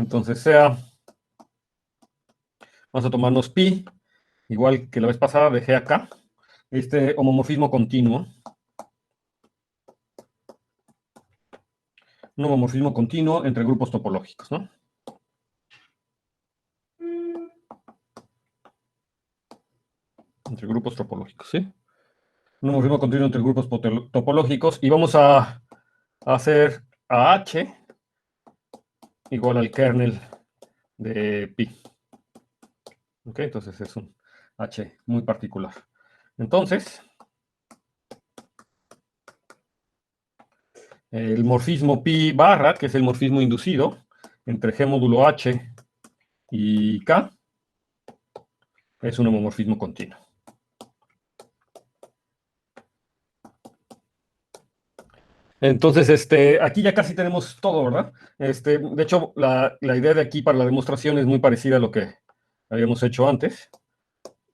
Entonces vamos a tomarnos pi, igual que la vez pasada dejé acá, este homomorfismo continuo. Un homomorfismo continuo entre grupos topológicos, ¿no? Entre grupos topológicos, ¿sí? Un homomorfismo continuo entre grupos topológicos. Y vamos a hacer a H igual al kernel de pi. ¿Ok? Entonces es un H muy particular. Entonces, el morfismo pi barra, que es el morfismo inducido entre G módulo H y K, es un homomorfismo continuo. Entonces, aquí ya casi tenemos todo, ¿verdad? De hecho, la idea de aquí para la demostración es muy parecida a lo que habíamos hecho antes.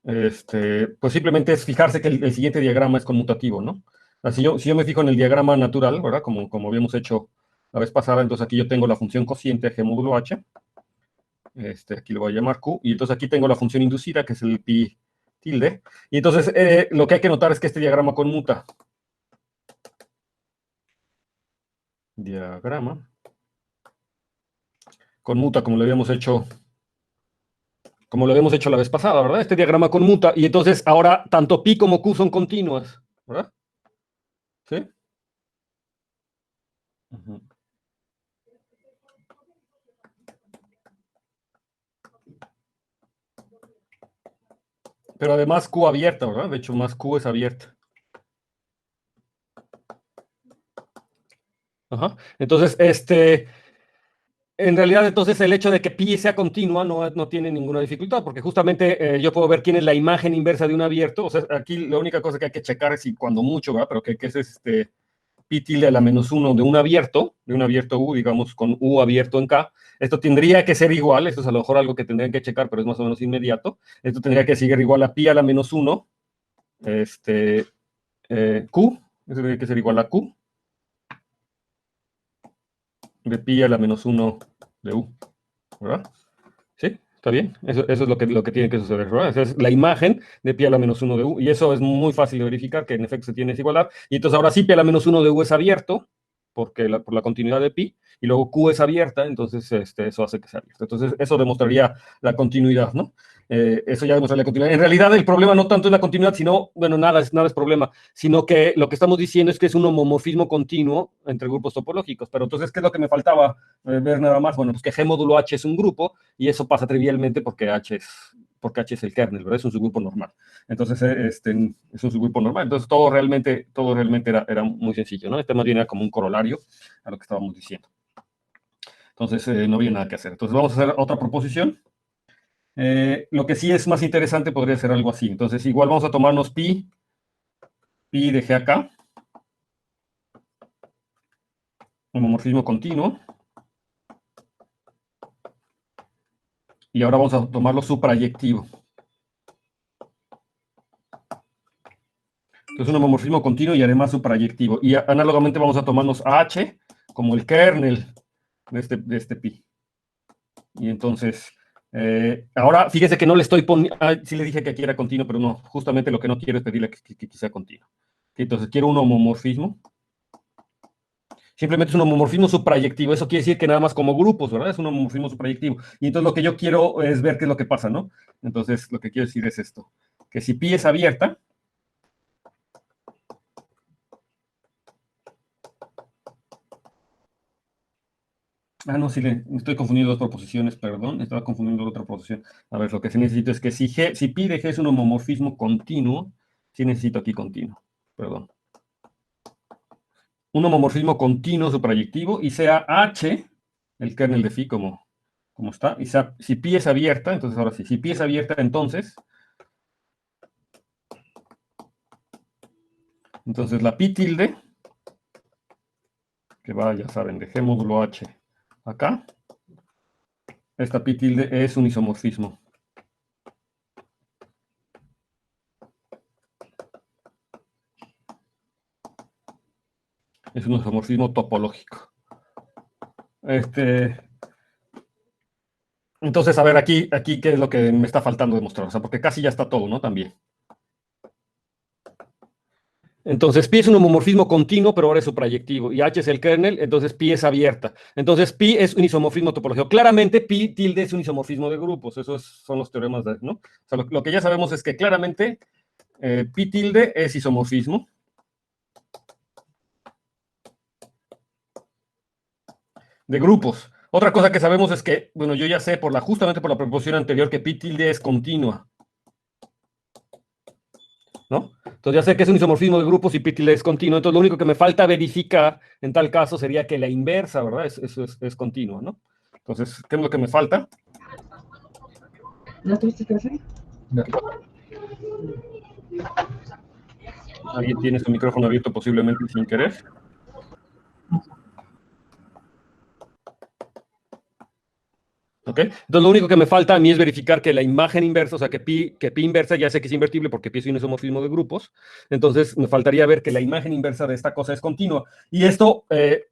Pues simplemente es fijarse que el siguiente diagrama es conmutativo, ¿no? Así si yo me fijo en el diagrama natural, ¿verdad? Como habíamos hecho la vez pasada, entonces aquí yo tengo la función cociente G módulo H. Aquí lo voy a llamar Q. Y entonces aquí tengo la función inducida, que es el pi tilde. Y entonces lo que hay que notar es que este diagrama conmuta. Diagrama conmuta como lo habíamos hecho la vez pasada, ¿verdad? Este diagrama conmuta, y entonces ahora tanto pi como q son continuas, ¿verdad? ¿Sí? Uh-huh. Pero además q abierta, ¿verdad? De hecho, más q es abierta. Ajá. Entonces, en realidad, entonces, el hecho de que pi sea continua no tiene ninguna dificultad, porque justamente yo puedo ver quién es la imagen inversa de un abierto. O sea, aquí la única cosa que hay que checar es si cuando mucho, ¿verdad? Pero que es pi tilde a la -1 de un abierto U, digamos, con U abierto en K. Esto tendría que ser igual, esto es a lo mejor algo que tendrían que checar, pero es más o menos inmediato. Esto tendría que ser igual a pi a la -1, Q, esto tendría que ser igual a Q, de pi a la -1 de U, ¿verdad? ¿Sí? ¿Está bien? Eso es lo que tiene que suceder, ¿verdad? Esa es la imagen de pi a la -1 de U, y eso es muy fácil de verificar, que en efecto se tiene desigualdad. Y entonces ahora sí pi a la -1 de U es abierto, por la continuidad de pi, y luego Q es abierta, entonces eso hace que sea abierto. Entonces eso demostraría la continuidad, ¿no? Eso ya demostraría la continuidad. En realidad el problema no tanto es la continuidad, sino, bueno, nada es problema, sino que lo que estamos diciendo es que es un homomorfismo continuo entre grupos topológicos. Pero entonces, ¿qué es lo que me faltaba ver nada más? Bueno, pues que G módulo H es un grupo, y eso pasa trivialmente porque H es el kernel, ¿verdad? Es un subgrupo normal. Entonces, es un subgrupo normal. Entonces, todo realmente era muy sencillo, ¿no? Este más bien era como un corolario a lo que estábamos diciendo. Entonces, no había nada que hacer. Entonces, vamos a hacer otra proposición. Lo que sí es más interesante podría ser algo así. Entonces, igual vamos a tomarnos pi de G acá, homomorfismo continuo. Y ahora vamos a tomarlo suprayectivo. Entonces, un homomorfismo continuo y además suprayectivo. Y análogamente vamos a tomarnos a H como el kernel de este pi. Y entonces, ahora fíjese que no le estoy poniendo, sí le dije que aquí era continuo, pero no, justamente lo que no quiero es pedirle que sea continuo. Entonces, quiero un homomorfismo. Simplemente es un homomorfismo suprayectivo. Eso quiere decir que nada más como grupos, ¿verdad? Es un homomorfismo suprayectivo. Y entonces lo que yo quiero es ver qué es lo que pasa, ¿no? Entonces, lo que quiero decir es esto. Que si pi es abierta, no, sí, estoy confundiendo dos proposiciones, perdón, estaba confundiendo otra proposición. A ver, lo que sí necesito es que si pi de G es un homomorfismo continuo, sí necesito aquí continuo, perdón. Un homomorfismo continuo suprayectivo y sea H, el kernel de phi como está, y si pi es abierta, entonces ahora sí, si pi es abierta, entonces la pi tilde, que va, ya saben, de G módulo H acá, esta pi tilde es un isomorfismo. Es un isomorfismo topológico. Entonces, a ver, aquí, ¿qué es lo que me está faltando demostrar? O sea, porque casi ya está todo, ¿no? También. Entonces, pi es un homomorfismo continuo, pero ahora es suprayectivo. Y H es el kernel, entonces pi es abierta. Entonces, pi es un isomorfismo topológico. Claramente, pi tilde es un isomorfismo de grupos. Esos son los teoremas, ¿no? O sea, lo que ya sabemos es que claramente pi tilde es isomorfismo de grupos. Otra cosa que sabemos es que, bueno, yo ya sé justamente por la proposición anterior que pi tilde es continua, ¿no? Entonces ya sé que es un isomorfismo de grupos y pi tilde es continuo. Entonces lo único que me falta verificar en tal caso sería que la inversa, ¿verdad? Es continua, ¿no? Entonces, ¿qué es lo que me falta? ¿No tuviste que hacer? Alguien tiene su micrófono abierto posiblemente sin querer. ¿Ok? Entonces lo único que me falta a mí es verificar que la imagen inversa, o sea, que pi inversa ya sé que es invertible porque pi es un isomorfismo de grupos. Entonces me faltaría ver que la imagen inversa de esta cosa es continua. Y esto, de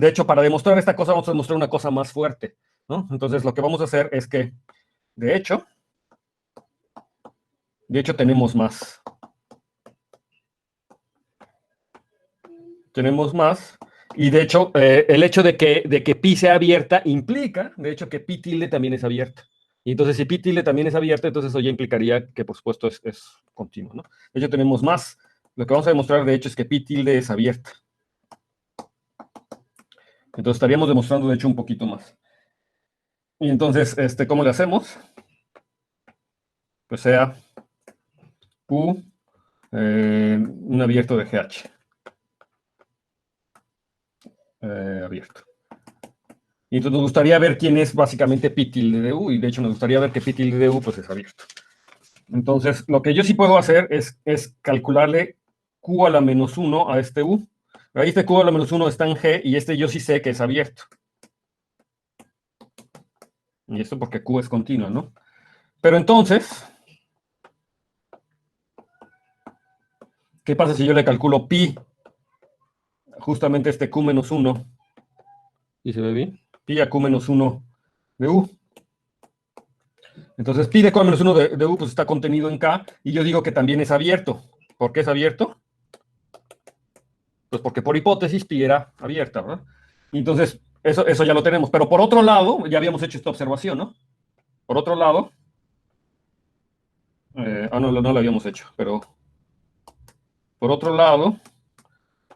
hecho, para demostrar esta cosa vamos a demostrar una cosa más fuerte, ¿no? Entonces lo que vamos a hacer es que, de hecho tenemos más. Tenemos más. Y de hecho, el hecho de que pi sea abierta implica, de hecho, que pi tilde también es abierta. Y entonces, si pi tilde también es abierta, entonces eso ya implicaría que, por supuesto, es continuo, ¿no? De hecho, tenemos más. Lo que vamos a demostrar, de hecho, es que pi tilde es abierta. Entonces, estaríamos demostrando, de hecho, un poquito más. Y entonces, ¿cómo le hacemos? Pues sea Q, un abierto de GH. Abierto. Y entonces nos gustaría ver quién es básicamente pi tilde de U, y de hecho nos gustaría ver que pi tilde de U pues es abierto. Entonces, lo que yo sí puedo hacer es calcularle Q a la menos 1 a este U. Ahí este Q a la menos 1 está en G, y este yo sí sé que es abierto. Y esto porque Q es continua, ¿no? Pero entonces, ¿qué pasa si yo le calculo pi, justamente este Q menos 1? ¿Y se ve bien? Pi a Q menos 1 de U. Entonces, pi de Q menos 1 de U pues está contenido en K, y yo digo que también es abierto. ¿Por qué es abierto? Pues porque por hipótesis pi era abierta, ¿verdad? Y entonces, eso ya lo tenemos. Pero por otro lado, ya habíamos hecho esta observación, ¿no? Por otro lado, no lo habíamos hecho, pero por otro lado,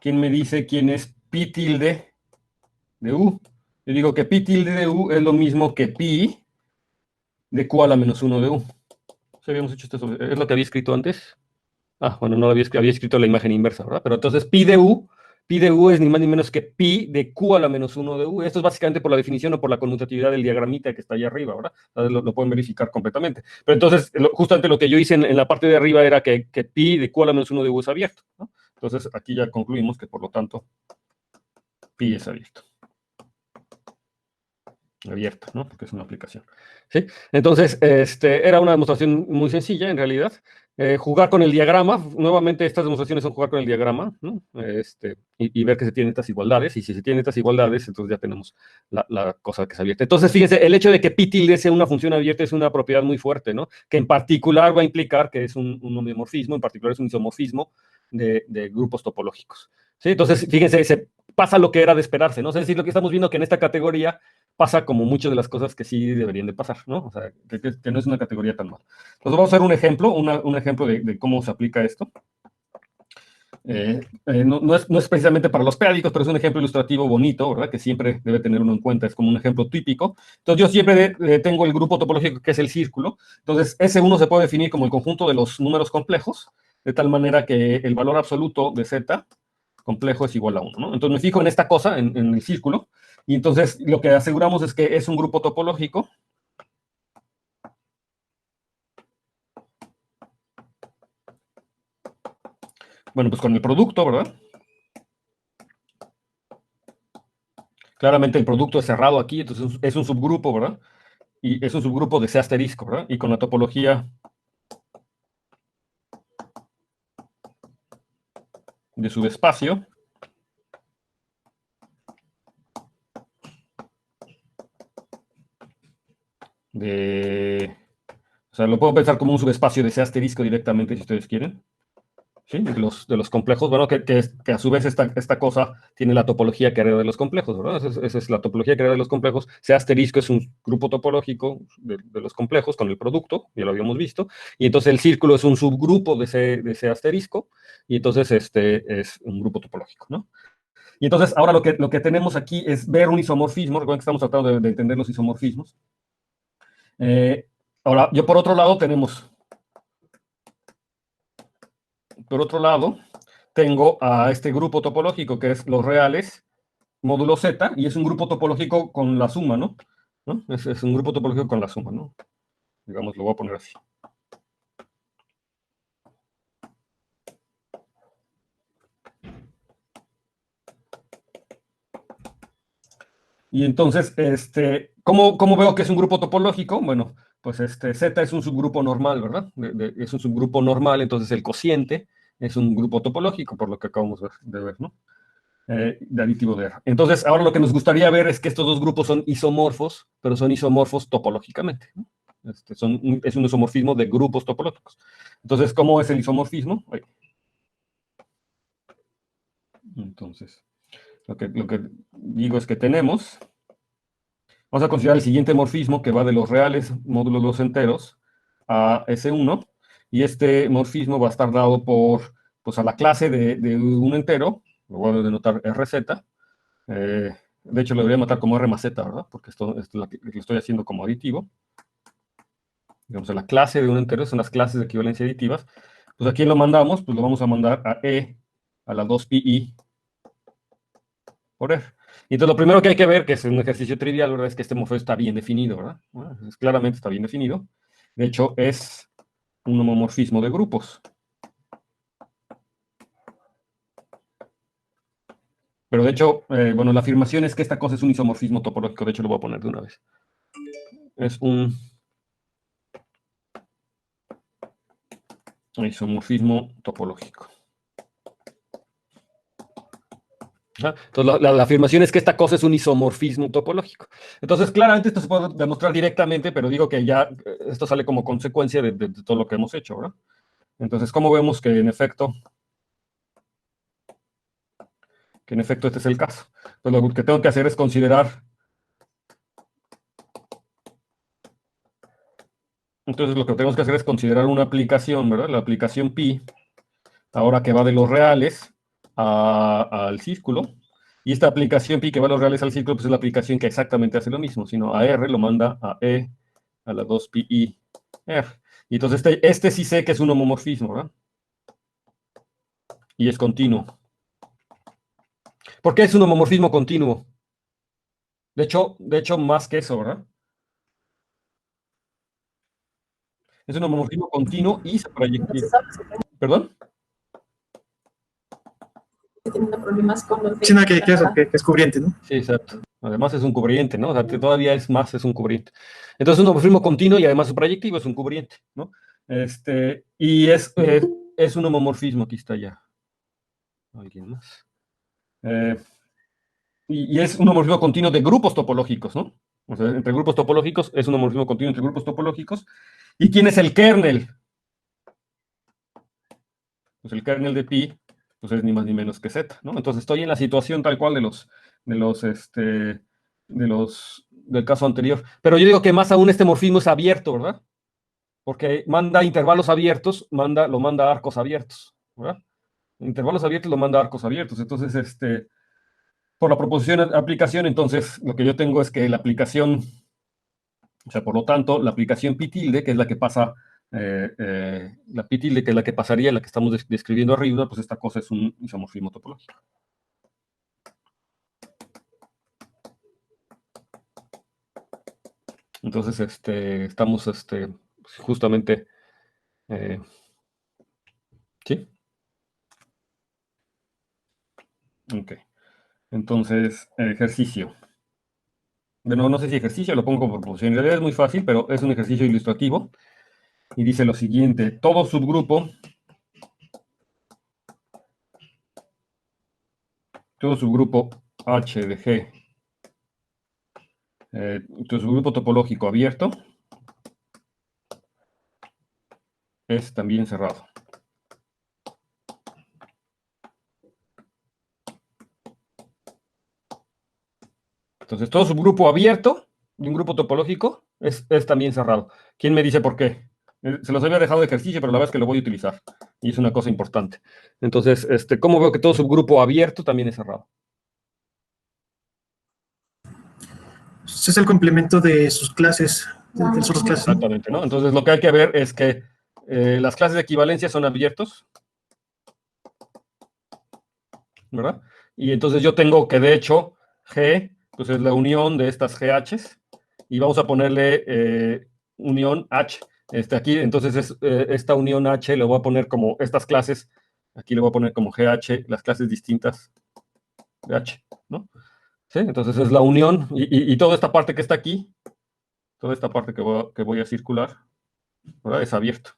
¿quién me dice quién es pi tilde de U? Yo digo que pi tilde de U es lo mismo que pi de Q a la menos 1 de U. ¿Sí habíamos hecho esto? ¿Es lo que había escrito antes? Ah, bueno, no lo había escrito la imagen inversa, ¿verdad? Pero entonces pi de U es ni más ni menos que pi de Q a la menos 1 de U. Esto es básicamente por la definición o por la conmutatividad del diagramita que está ahí arriba, ¿verdad? Entonces lo pueden verificar completamente. Pero entonces, justamente lo que yo hice en la parte de arriba era que pi de Q a la menos 1 de U es abierto, ¿no? Entonces aquí ya concluimos que por lo tanto pi es abierto. Abierto, ¿no? Porque es una aplicación. ¿Sí? Entonces, era una demostración muy sencilla en realidad. Jugar con el diagrama, nuevamente estas demostraciones son jugar con el diagrama, ¿no? Y ver que se tienen estas igualdades, y si se tienen estas igualdades, entonces ya tenemos la cosa que es abierta. Entonces, fíjense, el hecho de que pi tilde sea una función abierta es una propiedad muy fuerte, ¿no? Que en particular va a implicar que es un homeomorfismo, en particular es un isomorfismo de grupos topológicos. ¿Sí? Entonces, fíjense, se pasa lo que era de esperarse, ¿no? Es decir, lo que estamos viendo que en esta categoría pasa como muchas de las cosas que sí deberían de pasar, ¿no? O sea, que no es una categoría tan mala. Entonces vamos a hacer un ejemplo, un ejemplo de cómo se aplica esto. No es precisamente para los periódicos, pero es un ejemplo ilustrativo bonito, ¿verdad? Que siempre debe tener uno en cuenta, es como un ejemplo típico. Entonces yo siempre tengo el grupo topológico que es el círculo. Entonces S1 se puede definir como el conjunto de los números complejos, de tal manera que el valor absoluto de Z complejo es igual a 1, ¿no? Entonces me fijo en esta cosa, en el círculo, y entonces lo que aseguramos es que es un grupo topológico. Bueno, pues con el producto, ¿verdad? Claramente el producto es cerrado aquí, entonces es un subgrupo, ¿verdad? Y es un subgrupo de C asterisco, ¿verdad? Y con la topología de subespacio, O sea, lo puedo pensar como un subespacio de C asterisco directamente, si ustedes quieren. ¿Sí? De los complejos, bueno, que a su vez esta cosa tiene la topología que hereda de los complejos, ¿verdad? Esa es la topología que hereda de los complejos. C asterisco es un grupo topológico de los complejos con el producto, ya lo habíamos visto, y entonces el círculo es un subgrupo de C asterisco, y entonces este es un grupo topológico, ¿no? Y entonces ahora lo que tenemos aquí es ver un isomorfismo. Recuerden que estamos tratando de entender los isomorfismos. Ahora, por otro lado tengo a este grupo topológico que es los reales módulo Z, y es un grupo topológico con la suma, ¿no? ¿No? Es un grupo topológico con la suma, ¿no? Digamos, lo voy a poner así. Y entonces, ¿cómo veo que es un grupo topológico? Bueno, pues Z es un subgrupo normal, ¿verdad? Es un subgrupo normal, entonces el cociente es un grupo topológico, por lo que acabamos de ver, ¿no? De aditivo de R. Entonces, ahora lo que nos gustaría ver es que estos dos grupos son isomorfos, pero son isomorfos topológicamente, ¿no? Es un isomorfismo de grupos topológicos. Entonces, ¿cómo es el isomorfismo? Entonces, lo que digo es que vamos a considerar el siguiente morfismo que va de los reales módulos los enteros a S1, y este morfismo va a estar dado por, pues, a la clase de un entero, lo voy a denotar RZ. De hecho, lo debería matar como R más Z, ¿verdad? Porque esto lo estoy haciendo como aditivo. Digamos, a la clase de un entero son las clases de equivalencia aditivas. Pues, ¿a quién lo mandamos? Pues lo vamos a mandar a E a la 2pi por R. Y entonces lo primero que hay que ver, que es un ejercicio trivial, ¿verdad? Es que este morfismo está bien definido, ¿verdad? Bueno, claramente está bien definido. De hecho, es un homomorfismo de grupos. Pero de hecho, bueno, la afirmación es que esta cosa es un isomorfismo topológico. De hecho, lo voy a poner de una vez. Es un isomorfismo topológico. Entonces, la afirmación es que esta cosa es un isomorfismo topológico. Entonces, claramente esto se puede demostrar directamente, pero digo que ya esto sale como consecuencia de todo lo que hemos hecho, ¿verdad? Entonces, ¿cómo vemos que en efecto este es el caso? Pues lo que tengo que hacer es considerar. Entonces, lo que tenemos que hacer es considerar una aplicación, ¿verdad? La aplicación pi, ahora que va de los reales al círculo. Y esta aplicación pi que va de los reales al círculo, pues es la aplicación que exactamente hace lo mismo, sino a R lo manda a E a la 2pi R. Y entonces este sí sé que es un homomorfismo, ¿verdad? Y es continuo. ¿Por qué es un homomorfismo continuo? De hecho, más que eso, ¿verdad? Es un homomorfismo continuo y se proyecta. ¿Perdón? Teniendo problemas con los... Sí, no, que es cubriente, ¿no? Sí, exacto. Además es un cubriente, ¿no? O sea, todavía es un cubriente. Entonces, un homomorfismo continuo y además su proyectivo es un cubriente, ¿no? Y es un homomorfismo, aquí está ya. ¿Alguien más? Y es un homomorfismo continuo de grupos topológicos, ¿no? O sea, entre grupos topológicos es un homomorfismo continuo entre grupos topológicos. ¿Y quién es el kernel? Pues el kernel de pi, pues es ni más ni menos que z, ¿no? Entonces estoy en la situación tal cual del caso anterior. Pero yo digo que más aún este morfismo es abierto, ¿verdad? Porque manda intervalos abiertos, lo manda a arcos abiertos, ¿verdad? Intervalos abiertos lo manda a arcos abiertos. Entonces, por la proposición de aplicación, entonces lo que yo tengo es que la aplicación, o sea, por lo tanto, la aplicación pi tilde, que es la que pasa, la pi tilde, que es la que pasaría, la que estamos describiendo arriba, pues esta cosa es un isomorfismo topológico. Entonces, estamos justamente, ¿sí? Ok. Entonces, ejercicio. Bueno, no sé si ejercicio, lo pongo por proposición. En realidad es muy fácil, pero es un ejercicio ilustrativo. Y dice lo siguiente: todo subgrupo H de G, todo subgrupo topológico abierto, es también cerrado. Entonces, todo subgrupo abierto de un grupo topológico es también cerrado. ¿Quién me dice por qué? Se los había dejado de ejercicio, pero la verdad es que lo voy a utilizar. Y es una cosa importante. Entonces, ¿cómo veo que todo subgrupo abierto también es cerrado? Ese es el complemento de sus clases, de sus clases, ¿no? Exactamente, ¿no? Entonces, lo que hay que ver es que las clases de equivalencia son abiertos, ¿verdad? Y entonces yo tengo que, de hecho, G, pues es la unión de estas GHs, y vamos a ponerle unión H. Aquí, entonces, esta unión H le voy a poner como estas clases, aquí le voy a poner como GH, las clases distintas de H, ¿no? ¿Sí? Entonces es la unión, y toda esta parte que está aquí, toda esta parte que voy a circular, ¿verdad? Es abierto,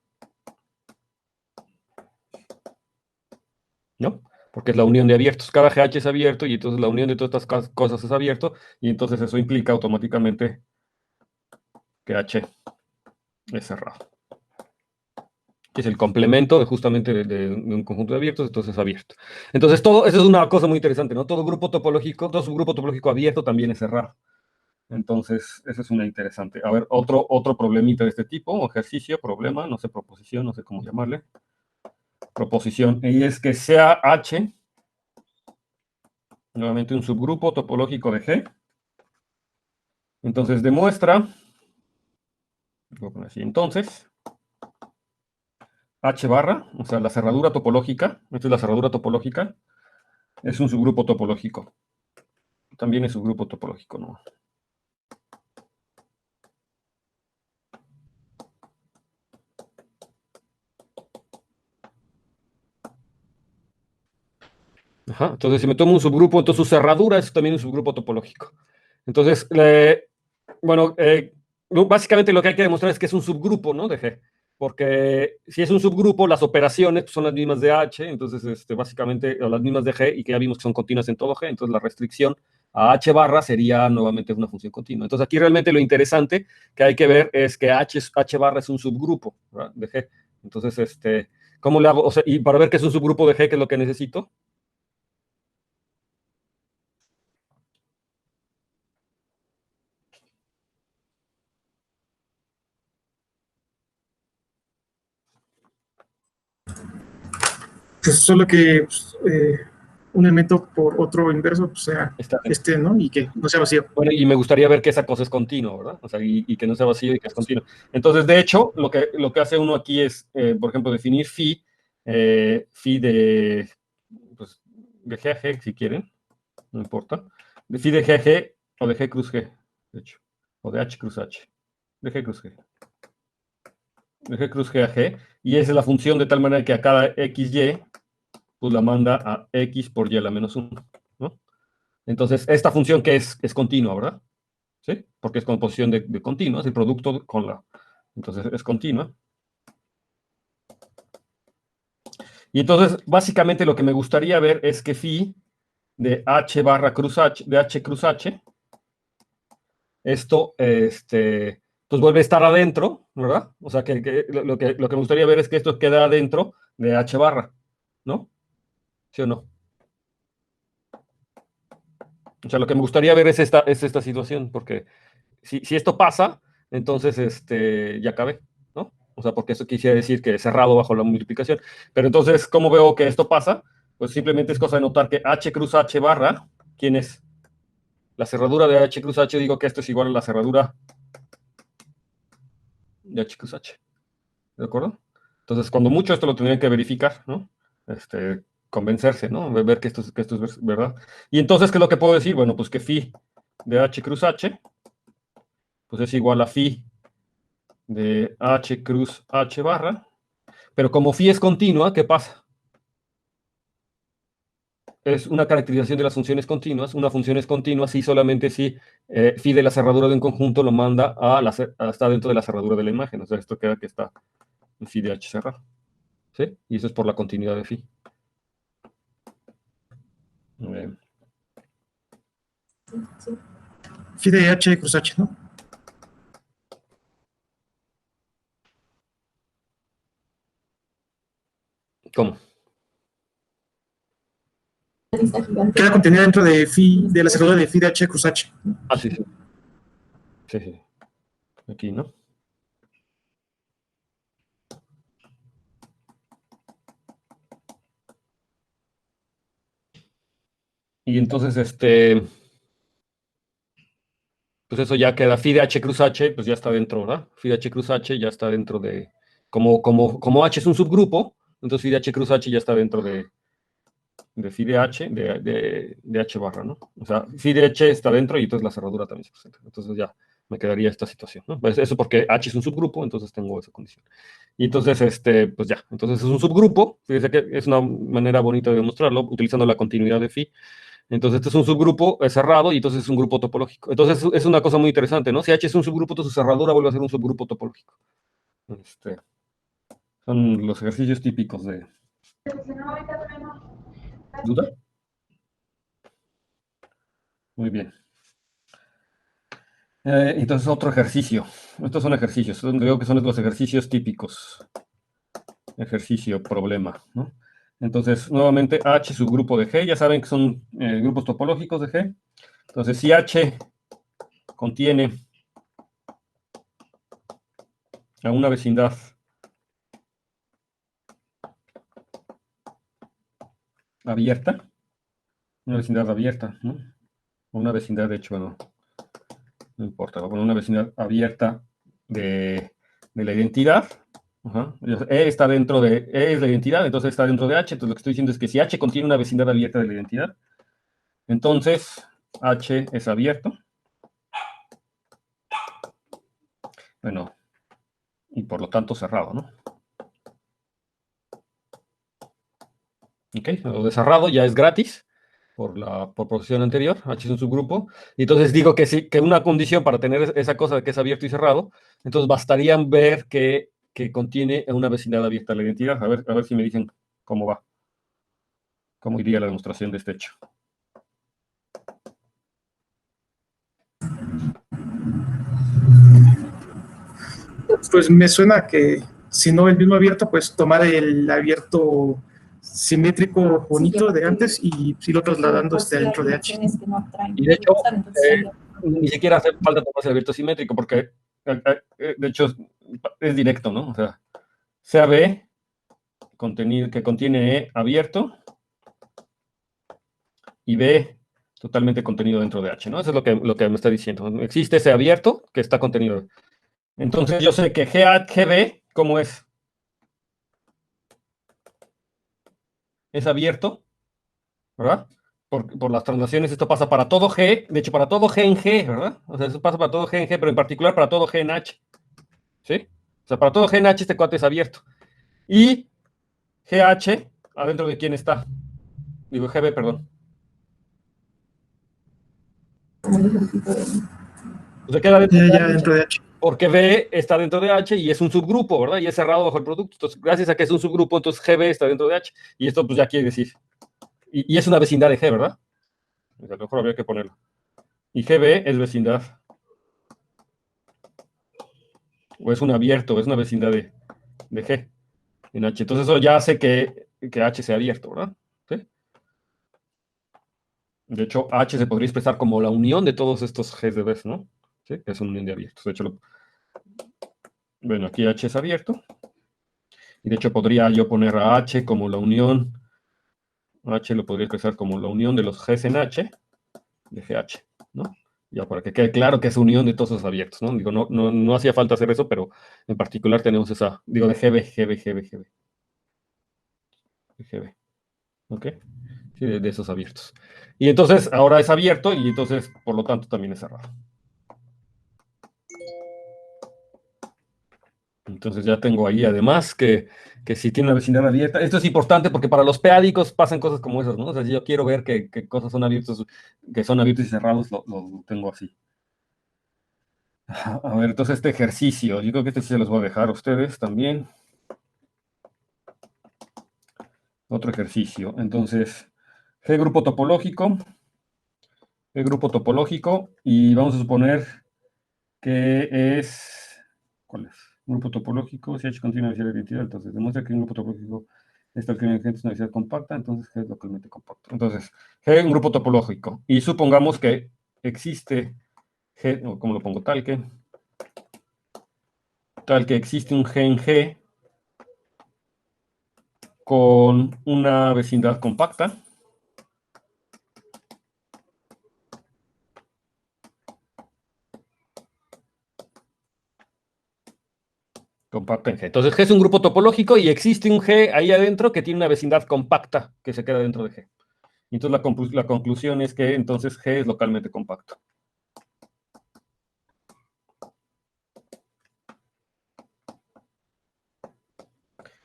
¿no? Porque es la unión de abiertos. Cada GH es abierto y entonces la unión de todas estas cosas es abierto y entonces eso implica automáticamente que H es cerrado. Que es el complemento justamente de un conjunto de abiertos, entonces es abierto. Entonces eso es una cosa muy interesante, ¿no? Todo grupo topológico, todo subgrupo topológico abierto también es cerrado. Entonces, eso es una interesante. A ver, otro problemita de este tipo, o ejercicio, problema, no sé, proposición, no sé cómo llamarle. Proposición, y es que sea H nuevamente un subgrupo topológico de G. Entonces demuestra, voy a poner así, entonces, H barra, o sea, la cerradura topológica, esta es la cerradura topológica, es un subgrupo topológico. También es subgrupo topológico, ¿no? Ajá, entonces, si me tomo un subgrupo, entonces su cerradura es también un subgrupo topológico. Entonces, bueno, básicamente lo que hay que demostrar es que es un subgrupo, ¿no? De G. Porque si es un subgrupo, las operaciones son las mismas de H, entonces básicamente, o las mismas de G, y que ya vimos que son continuas en todo G, entonces la restricción a H barra sería nuevamente una función continua. Entonces aquí realmente lo interesante que hay que ver es que H barra es un subgrupo, ¿verdad? De G. Entonces, ¿cómo le hago? O sea, y para ver que es un subgrupo de G, ¿qué es lo que necesito? Pues solo que pues, un elemento por otro inverso pues, sea ¿no? Y que no sea vacío. Bueno, y me gustaría ver que esa cosa es continua, ¿verdad? O sea, y que no sea vacío y que es continuo. Entonces, de hecho, lo que hace uno aquí es, por ejemplo, definir phi de, pues, de G a G, si quieren, no importa. De phi de G a G o de G cruz G, de hecho. O de H cruz H. De G cruz G. De G cruz G a G. Y esa es la función de tal manera que a cada XY, pues la manda a X por Y a la menos 1, ¿no? Entonces, esta función que es continua, ¿verdad? ¿Sí? Porque es composición de continuas, el producto con la... Entonces es continua. Y entonces, básicamente lo que me gustaría ver es que phi de H barra cruz H, de H cruz H, esto, pues vuelve a estar adentro, ¿verdad? O sea, lo que me gustaría ver es que esto queda adentro de H barra, ¿no? ¿Sí o no? O sea, lo que me gustaría ver es esta situación, porque si esto pasa, entonces ya acabé, ¿no? O sea, porque eso quisiera decir que cerrado bajo la multiplicación. Pero entonces, ¿cómo veo que esto pasa? Pues simplemente es cosa de notar que H cruz H barra, ¿quién es? La cerradura de H cruz H, digo que esto es igual a la cerradura de H cruz H. ¿De acuerdo? Entonces, cuando mucho esto lo tendrían que verificar, ¿no? Convencerse, ¿no? Ver que esto es verdad. Y entonces, ¿qué es lo que puedo decir? Bueno, pues que phi de H cruz H, pues es igual a phi de H cruz H barra, pero como phi es continua, ¿qué pasa? Es una caracterización de las funciones continuas. Una función es continua si solamente si phi de la cerradura de un conjunto lo manda hasta dentro de la cerradura de la imagen. O sea, esto queda que está en phi de H cerrado. ¿Sí? Y eso es por la continuidad de phi. Phi de H cruz H, ¿no? queda contenida dentro de la cerradura de phi de H cruz H. Ah, sí, sí. Sí, sí. Aquí, ¿no? Y entonces, pues eso ya queda, phi de H cruz H, pues ya está dentro, ¿verdad? Phi de H cruz H ya está dentro de, como H es un subgrupo, entonces phi de H cruz H ya está dentro de phi de H, de H barra, ¿no? O sea, phi de H está dentro y entonces la cerradura también se presenta. Entonces ya me quedaría esta situación, ¿no? Pues eso porque H es un subgrupo, entonces tengo esa condición. Y entonces, pues ya, entonces es un subgrupo, fíjense que es una manera bonita de demostrarlo, utilizando la continuidad de phi. Entonces, este es un subgrupo cerrado y entonces es un grupo topológico. Entonces, es una cosa muy interesante, ¿no? Si H es un subgrupo, entonces su cerradura vuelve a ser un subgrupo topológico. Son los ejercicios típicos de... ¿Duda? Muy bien. Entonces, otro ejercicio. Estos son ejercicios. Creo que son los ejercicios típicos. Ejercicio, problema, ¿no? Entonces, nuevamente, H subgrupo de G. Ya saben que son grupos topológicos de G. Entonces, si H contiene a una vecindad abierta, una vecindad abierta, ¿no? O una vecindad, de hecho, no importa, voy a poner una vecindad abierta de la identidad. Ajá. E está dentro de, E es la identidad, entonces está dentro de H. Entonces lo que estoy diciendo es que si H contiene una vecindad abierta de la identidad, entonces H es abierto. Bueno, y por lo tanto cerrado, ¿no? Ok, lo de cerrado ya es gratis por posición anterior, H es un subgrupo, y entonces digo que sí, que una condición para tener esa cosa de que es abierto y cerrado, entonces bastarían ver que contiene una vecindad abierta a la identidad. A ver si me dicen cómo va, cómo iría la demostración de este hecho. Pues me suena que si no el mismo abierto, pues tomar el abierto simétrico bonito de antes y irlo trasladando dentro de H. Y de hecho, ni siquiera hace falta tomarse el abierto simétrico, porque de hecho es directo, ¿no? O sea, sea B que contiene E abierto y B totalmente contenido dentro de H, ¿no? Eso es lo que me está diciendo. Existe ese abierto que está contenido. Entonces yo sé que GB, ¿cómo es? Es abierto, ¿verdad? Por las translaciones, esto pasa para todo G, de hecho para todo G en G, ¿verdad? O sea, eso pasa para todo G en G, pero en particular para todo G en H, ¿sí? O sea, para todo G en H este cuate es abierto. Y GH, ¿adentro de quién está? Digo, GB, perdón. O sea, queda dentro de H, dentro de H. porque B está dentro de H y es un subgrupo, ¿verdad? Y es cerrado bajo el producto. Entonces, gracias a que es un subgrupo, entonces GB está dentro de H. Y esto pues ya quiere decir. Y es una vecindad de G, ¿verdad? A lo mejor habría que ponerlo. Y GB es vecindad. O es un abierto, es una vecindad de G en H. Entonces eso ya hace que H sea abierto, ¿verdad? ¿Sí? De hecho, H se podría expresar como la unión de todos estos G de B, ¿no? ¿Sí? Es una unión de abiertos. De hecho, bueno, aquí H es abierto. Y de hecho podría yo poner a H como la unión. H lo podría expresar como la unión de los Gs en H de GH, ¿no? Ya para que quede claro que es unión de todos esos abiertos, ¿no? Digo, no hacía falta hacer eso, pero en particular tenemos esa, digo, de GB, ¿ok? Sí, de esos abiertos. Y entonces ahora es abierto y entonces, por lo tanto, también es cerrado. Entonces ya tengo ahí además que si tiene una vecindad abierta. Esto es importante porque para los peádicos pasan cosas como esas, ¿no? O sea, si yo quiero ver que cosas son abiertos, que son abiertos y cerrados, lo tengo así. A ver, entonces este ejercicio, yo creo que este sí se los voy a dejar a ustedes también. Otro ejercicio. Entonces, G grupo topológico. G grupo topológico. Y vamos a suponer que es... ¿Cuál es? Grupo topológico. Si H contiene una identidad, entonces demuestra que un grupo topológico Esta gente es una vecindad compacta, entonces G es localmente compacto. Entonces, G es un grupo topológico. Y supongamos que existe G, o como lo pongo, tal que existe un G en G con una vecindad compacta. Compacta en G. Entonces, G es un grupo topológico y existe un G ahí adentro que tiene una vecindad compacta que se queda dentro de G. Y entonces la conclusión es que entonces G es localmente compacto.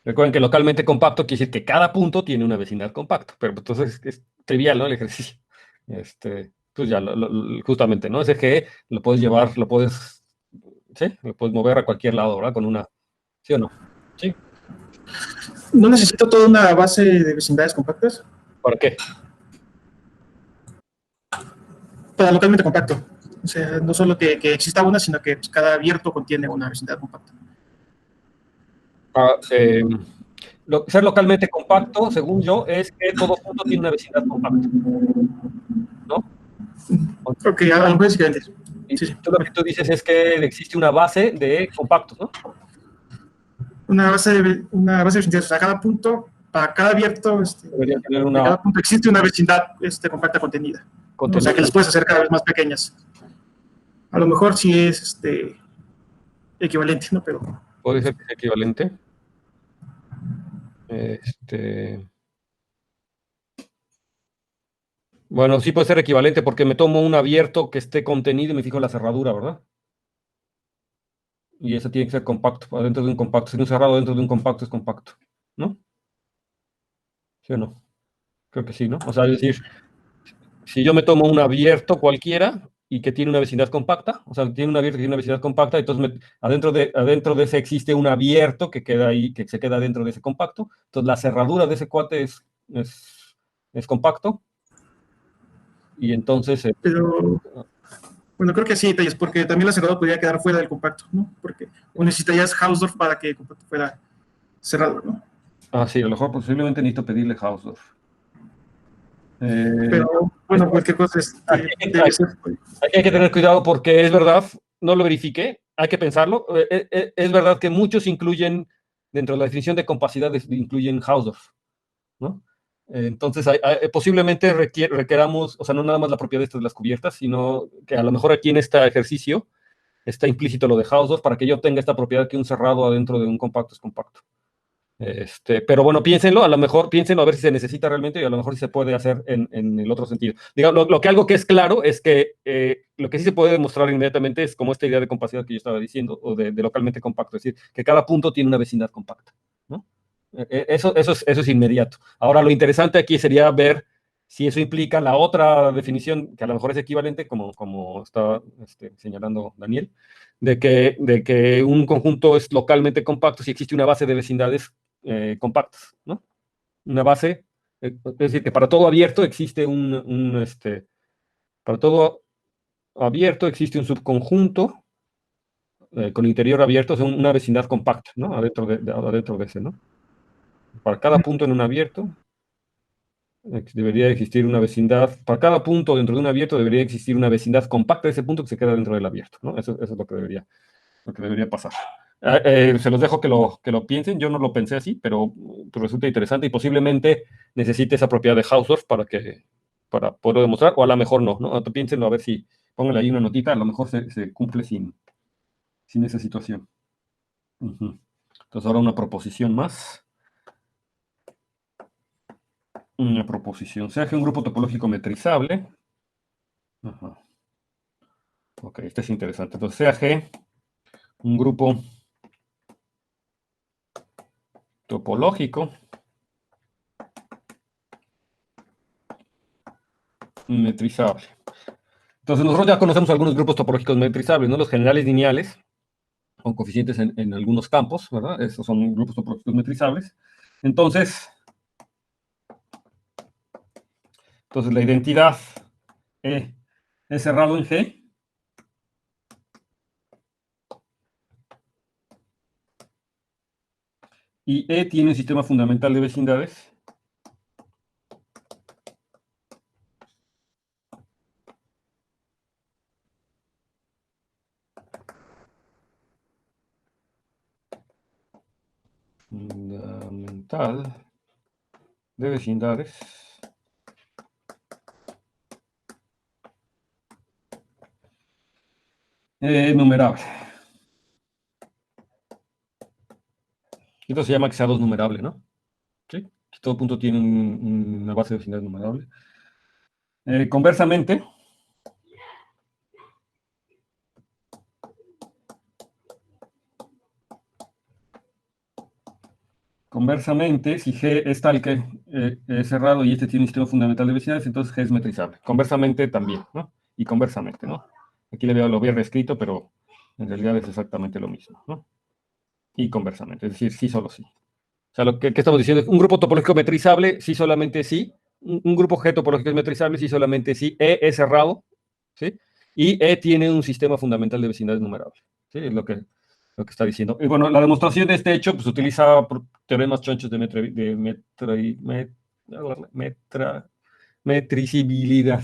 Recuerden que localmente compacto quiere decir que cada punto tiene una vecindad compacta, pero entonces es trivial, ¿no? El ejercicio. Pues ya, justamente, ¿no? Ese G lo puedes llevar, ¿sí? Lo puedes mover a cualquier lado, ¿verdad? Con una, ¿sí o no? Sí. No necesito toda una base de vecindades compactas ¿Para qué? para localmente compacto. O sea, no solo que exista una, sino que pues, cada abierto contiene una vecindad compacta. Ah, ser localmente compacto, según yo, es que todo punto tiene una vecindad compacta, ¿no? Ok, a lo mejor es diferente. Y Sí, sí. tú lo que tú dices es que existe una base de compactos, ¿no? Una base de vecindades. O sea, cada punto, para cada abierto Debería tener de una cada punto existe una vecindad compacta contenida, ¿no? O sea, que contenida. las puedes hacer cada vez más pequeñas. A lo mejor sí es equivalente, ¿no? Pero Puede ser que sea equivalente. Este, bueno, sí puede ser equivalente porque me tomo un abierto que esté contenido y me fijo en la cerradura, ¿verdad? Y ese tiene que ser compacto, adentro de un compacto. Si un cerrado dentro de un compacto es compacto, ¿no? ¿Sí o no? Creo que sí, ¿no? O sea, es decir, si yo me tomo un abierto cualquiera y que tiene una vecindad compacta, o sea, tiene un abierto que tiene una vecindad compacta, entonces adentro de ese existe un abierto que queda ahí, que se queda dentro de ese compacto. Entonces la cerradura de ese cuate es compacto y entonces pero bueno, creo que sí, detalles, porque también la cerradura podría quedar fuera del compacto, ¿no? Porque o necesitarías Hausdorff para que el compacto fuera cerrado, ¿no? sí, a lo mejor posiblemente necesito pedirle Hausdorff. Eh, Pero bueno, cualquier cosa aquí, debe ser. aquí hay que tener cuidado porque es verdad, no lo verifiqué, hay que pensarlo. Es verdad que muchos incluyen, dentro de la definición de compacidad, incluyen Hausdorff, ¿no? Entonces, posiblemente requeramos, o sea, no nada más la propiedad de las cubiertas, sino que a lo mejor aquí en este ejercicio está implícito lo de Hausdorff para que yo tenga esta propiedad que un cerrado adentro de un compacto es compacto. Pero bueno, piénsenlo, a lo mejor piénsenlo a ver si se necesita realmente y a lo mejor si se puede hacer en el otro sentido. Digamos, algo que es claro es que lo que sí se puede demostrar inmediatamente es como esta idea de compacidad que yo estaba diciendo, o de localmente compacto, es decir, que cada punto tiene una vecindad compacta, ¿no? Eso es inmediato. Ahora, lo interesante aquí sería ver si eso implica la otra definición, que a lo mejor es equivalente, como está señalando Daniel, de que un conjunto es localmente compacto si existe una base de vecindades compactas, ¿no? Una base, es decir, que para todo abierto existe para todo abierto existe un subconjunto con interior abierto, o sea, una vecindad compacta, ¿no? Adentro de ese, ¿no? Para cada punto en un abierto debería existir una vecindad, para cada punto dentro de un abierto debería existir una vecindad compacta de ese punto que se queda dentro del abierto, ¿no? Eso es lo que debería pasar. Se los dejo que lo piensen. Yo no lo pensé así, pero pues, resulta interesante y posiblemente necesite esa propiedad de Hausdorff para poderlo demostrar, o a lo mejor no, ¿no? Piénsenlo a ver si pónganle ahí una notita, a lo mejor se cumple sin esa situación. Ujú. Entonces ahora una proposición más. Una proposición. Sea que un grupo topológico metrizable. Ajá. Ok, este es interesante. Entonces sea G un grupo topológico metrizable. Entonces, nosotros ya conocemos algunos grupos topológicos metrizables, ¿no? Los generales lineales, con coeficientes en algunos campos, ¿verdad? Esos son grupos topológicos metrizables. Entonces, la identidad E es cerrado en G. y E tiene un sistema fundamental de vecindades. Fundamental de vecindades. Numerable. Esto se llama que sea dos numerable, ¿no? ¿Sí? Todo punto tiene una base de vecindades numerable. Conversamente, si G es tal que es cerrado y este tiene un sistema fundamental de vecindades, entonces G es metrizable. Conversamente también, ¿no? Y conversamente, ¿no? Aquí lo había reescrito, pero en realidad es exactamente lo mismo, ¿no? Y conversamente, es decir, sí, solo sí. O sea, lo que estamos diciendo es un grupo topológico metrizable, sí, solamente sí. Un grupo G topológico es metrizable, sí, solamente sí. E es cerrado, ¿sí? Y E tiene un sistema fundamental de vecindades numerable. ¿Sí? Es lo que está diciendo. Y bueno, la demostración de este hecho pues, utiliza teoremas chonchos de metricibilidad.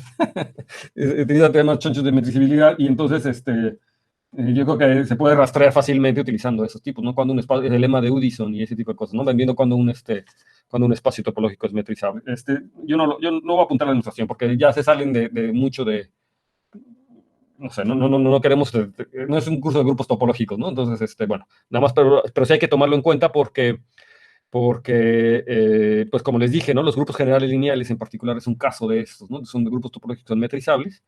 Utiliza teoremas chonchos de metricibilidad y entonces yo creo que se puede rastrear fácilmente utilizando esos tipos, ¿no? Cuando un espacio, el lema de Udison y ese tipo de cosas, ¿no? Viendo cuando un espacio topológico es metrizable. Yo no voy a apuntar a la demostración porque ya se salen de mucho de, no sé, no queremos, no es un curso de grupos topológicos, ¿no? Entonces, bueno, nada más, pero sí hay que tomarlo en cuenta porque pues como les dije, ¿no? Los grupos generales lineales en particular es un caso de estos, ¿no? Son de grupos topológicos metrizables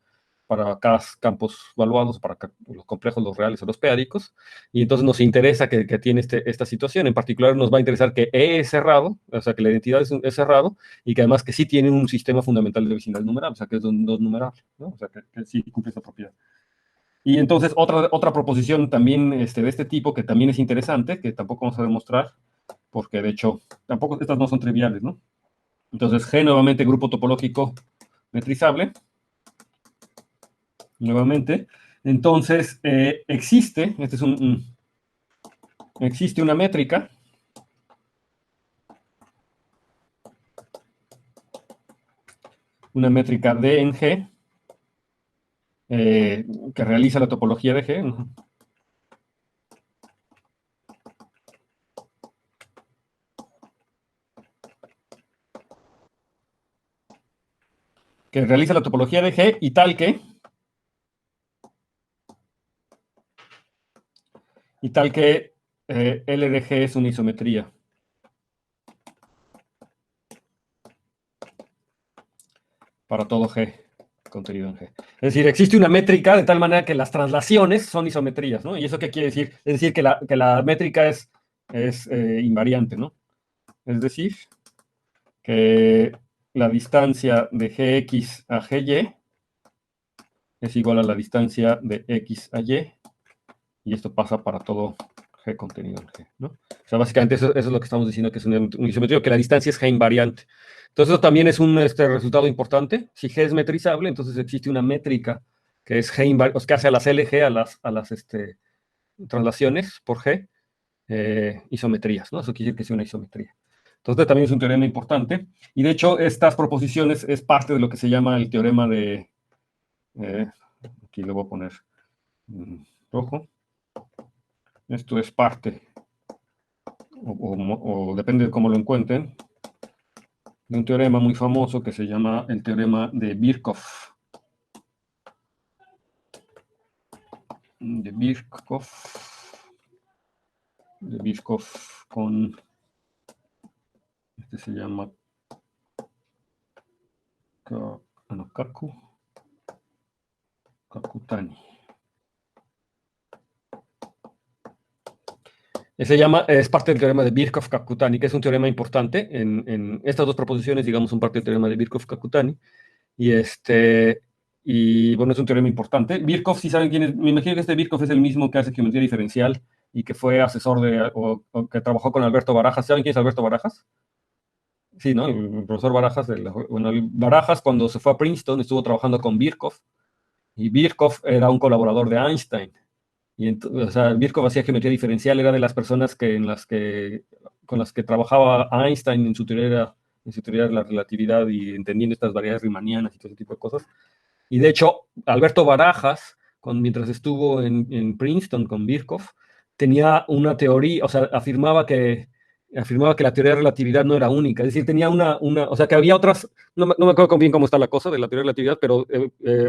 para cada campos evaluados, para los complejos, los reales o los p-ádicos, y entonces nos interesa que tiene esta situación. En particular nos va a interesar que E es cerrado, o sea, que la identidad es cerrado, y que además que sí tiene un sistema fundamental de vecindades numerables, o sea, que es dos numerable, ¿no? O sea, que sí cumple esa propiedad. Y entonces otra proposición también de este tipo, que también es interesante, que tampoco vamos a demostrar, porque de hecho, tampoco estas no son triviales, ¿no? Entonces, G nuevamente, grupo topológico metrizable, nuevamente. Entonces, existe una métrica D en G, que realiza la topología de G. Que realiza la topología de G y tal que L de G es una isometría para todo G contenido en G. Es decir, existe una métrica de tal manera que las traslaciones son isometrías, ¿no? ¿Y eso qué quiere decir? Es decir, que la métrica es invariante, ¿no? Es decir, que la distancia de Gx a Gy es igual a la distancia de X a Y, y esto pasa para todo G contenido en G, ¿no? O sea, básicamente eso es lo que estamos diciendo, que es un isometría, que la distancia es G invariante. Entonces, eso también es un resultado importante. Si G es metrizable, entonces existe una métrica que es G invariante, o sea, que hace a las LG, a las traslaciones por G, isometrías, ¿no? Eso quiere decir que es una isometría. Entonces, también es un teorema importante. Y de hecho, estas proposiciones es parte de lo que se llama el teorema de. Aquí lo voy a poner rojo. Esto es parte, o depende de cómo lo encuentren, de un teorema muy famoso que se llama el teorema de Birkhoff. De Birkhoff con. Este se llama Kakutani. Es parte del teorema de Birkhoff-Kakutani, que es un teorema importante. En estas dos proposiciones, digamos, son parte del teorema de Birkhoff-Kakutani. Y bueno, es un teorema importante. Birkhoff, si saben quién es, me imagino que este Birkhoff es el mismo que hace geometría diferencial y que fue asesor o que trabajó con Alberto Barajas. ¿Saben quién es Alberto Barajas? Sí, ¿no? El profesor Barajas. Barajas, cuando se fue a Princeton, estuvo trabajando con Birkhoff, y Birkhoff era un colaborador de Einstein. Y o sea, Birkhoff hacía geometría diferencial, era de las personas en las que con las que trabajaba Einstein en su teoría de la relatividad y entendiendo estas variedades riemannianas y todo ese tipo de cosas. Y de hecho, Alberto Barajas, mientras estuvo en Princeton con Birkhoff, tenía una teoría, o sea, afirmaba que la teoría de relatividad no era única, es decir, tenía o sea, que había otras, no me acuerdo bien cómo está la cosa de la teoría de relatividad, pero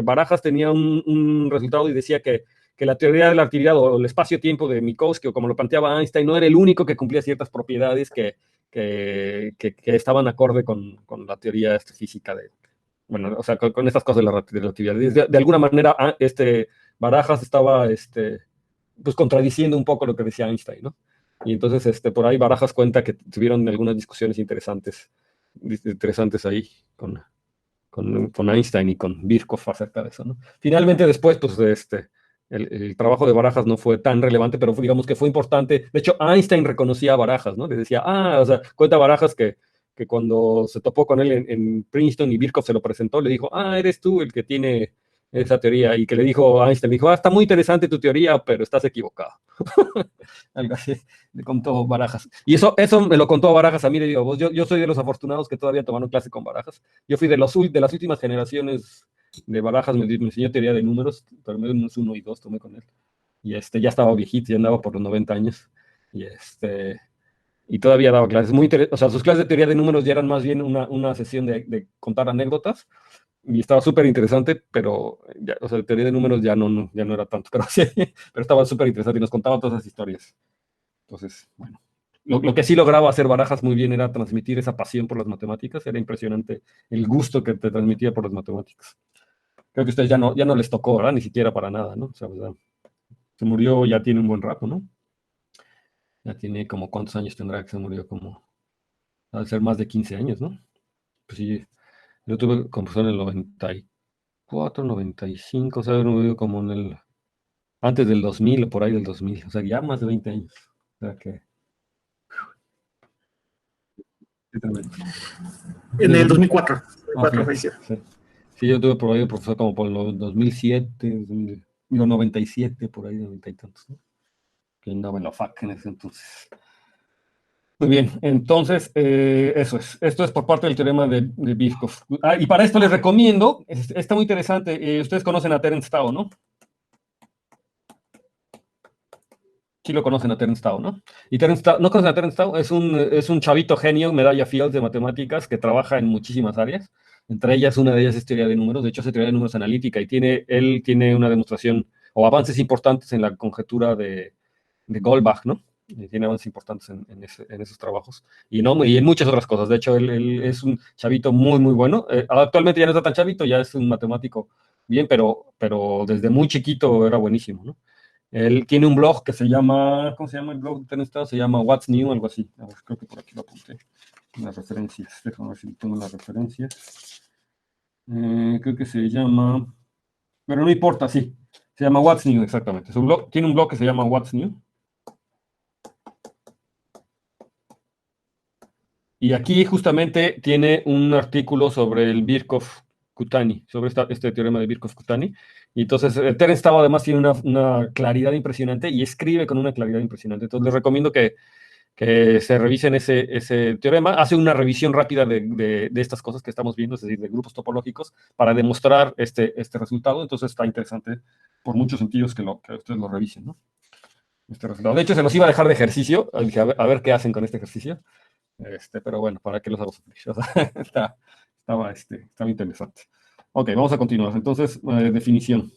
Barajas tenía un resultado y decía que la teoría de la relatividad o el espacio-tiempo de Minkowski, o como lo planteaba Einstein, no era el único que cumplía ciertas propiedades que estaban acorde con la teoría física bueno, o sea, con estas cosas de la relatividad. De alguna manera, Barajas estaba, pues, contradiciendo un poco lo que decía Einstein, ¿no? Y entonces, por ahí Barajas cuenta que tuvieron algunas discusiones interesantes ahí con Einstein y con Birkhoff acerca de eso, ¿no? Finalmente, después, pues, el trabajo de Barajas no fue tan relevante, pero digamos que fue importante. De hecho, Einstein reconocía a Barajas, ¿no? Le decía, o sea, cuenta Barajas que cuando se topó con él en Princeton y Birkhoff se lo presentó, le dijo, eres tú el que tiene esa teoría, y que le dijo a Einstein, le dijo, está muy interesante tu teoría, pero estás equivocado. Algo así le contó Barajas. Y eso me lo contó Barajas a mí, le digo, yo soy de los afortunados que todavía tomaron clase con Barajas. Yo fui de las últimas generaciones de Barajas, me enseñó teoría de números, pero menos 1 y 2 tomé con él. Y ya estaba viejito, ya andaba por los 90 años. Y y todavía daba clases muy interesantes. O sea, sus clases de teoría de números ya eran más bien una sesión de contar anécdotas, y estaba súper interesante, pero ya, o sea, teoría de números ya no era tanto, pero sí, pero estaba súper interesante y nos contaba todas esas historias. Entonces, bueno, lo que sí lograba hacer Barajas muy bien era transmitir esa pasión por las matemáticas. Era impresionante el gusto que te transmitía por las matemáticas. Creo que a ustedes ya no les tocó, ¿verdad? Ni siquiera para nada, ¿no? O sea, ¿verdad? Se murió, ya tiene un buen rato, ¿no? Ya tiene como, ¿cuántos años tendrá que se murió? Como, ha de ser más de 15 años, ¿no? Pues sí, yo tuve composición en el 94, 95, o sea, haber murido como antes del 2000 o por ahí del 2000, o sea, ya más de 20 años. O sea que, qué tremendo. En el 2004, Ok, falleció. sí. Sí, yo tuve por ahí de profesor como por los 2007, 97, por ahí, 90 y tantos, ¿no? Que andaba en la FAC en ese entonces. Muy bien, entonces, eso es. Esto es por parte del teorema de Birkhoff. Y para esto les recomiendo, está muy interesante, ustedes conocen a Terence Tao, ¿no? Sí lo conocen a Terence Tao, ¿no? Y Terence Tao, ¿no conocen a Terence Tao? Es un chavito genio, medalla Fields de matemáticas, que trabaja en muchísimas áreas. Entre ellas, una de ellas es teoría de números. De hecho, hace teoría de números analítica, y él tiene una demostración o avances importantes en la conjetura de Goldbach, ¿no? Y tiene avances importantes en esos trabajos. Y en muchas otras cosas. De hecho, él es un chavito muy, muy bueno. Actualmente ya no está tan chavito, ya es un matemático bien, pero desde muy chiquito era buenísimo, ¿no? Él tiene un blog que se llama, ¿cómo se llama el blog de Terence Tao? Se llama What's New, algo así. A ver, creo que por aquí lo apunté. Las referencias. Déjame ver si tengo las referencias. Creo que se llama, pero no importa, sí. Se llama What's New, exactamente. Su blog, tiene un blog que se llama What's New. Y aquí justamente tiene un artículo sobre el Birkhoff-Kutani, sobre este teorema de Birkhoff-Kutani. Y entonces, Terence Tao además tiene una claridad impresionante y escribe con una claridad impresionante. Entonces, les recomiendo que se revisen ese teorema. Hace una revisión rápida de estas cosas que estamos viendo, es decir, de grupos topológicos, para demostrar este resultado. Entonces, está interesante por muchos sentidos que ustedes lo revisen, ¿no? Este resultado. De hecho, se los iba a dejar de ejercicio. Dije, a ver qué hacen con este ejercicio. Pero bueno, ¿para qué los hago sufrir? O sea, estaba interesante. Ok, vamos a continuar. Entonces, definición.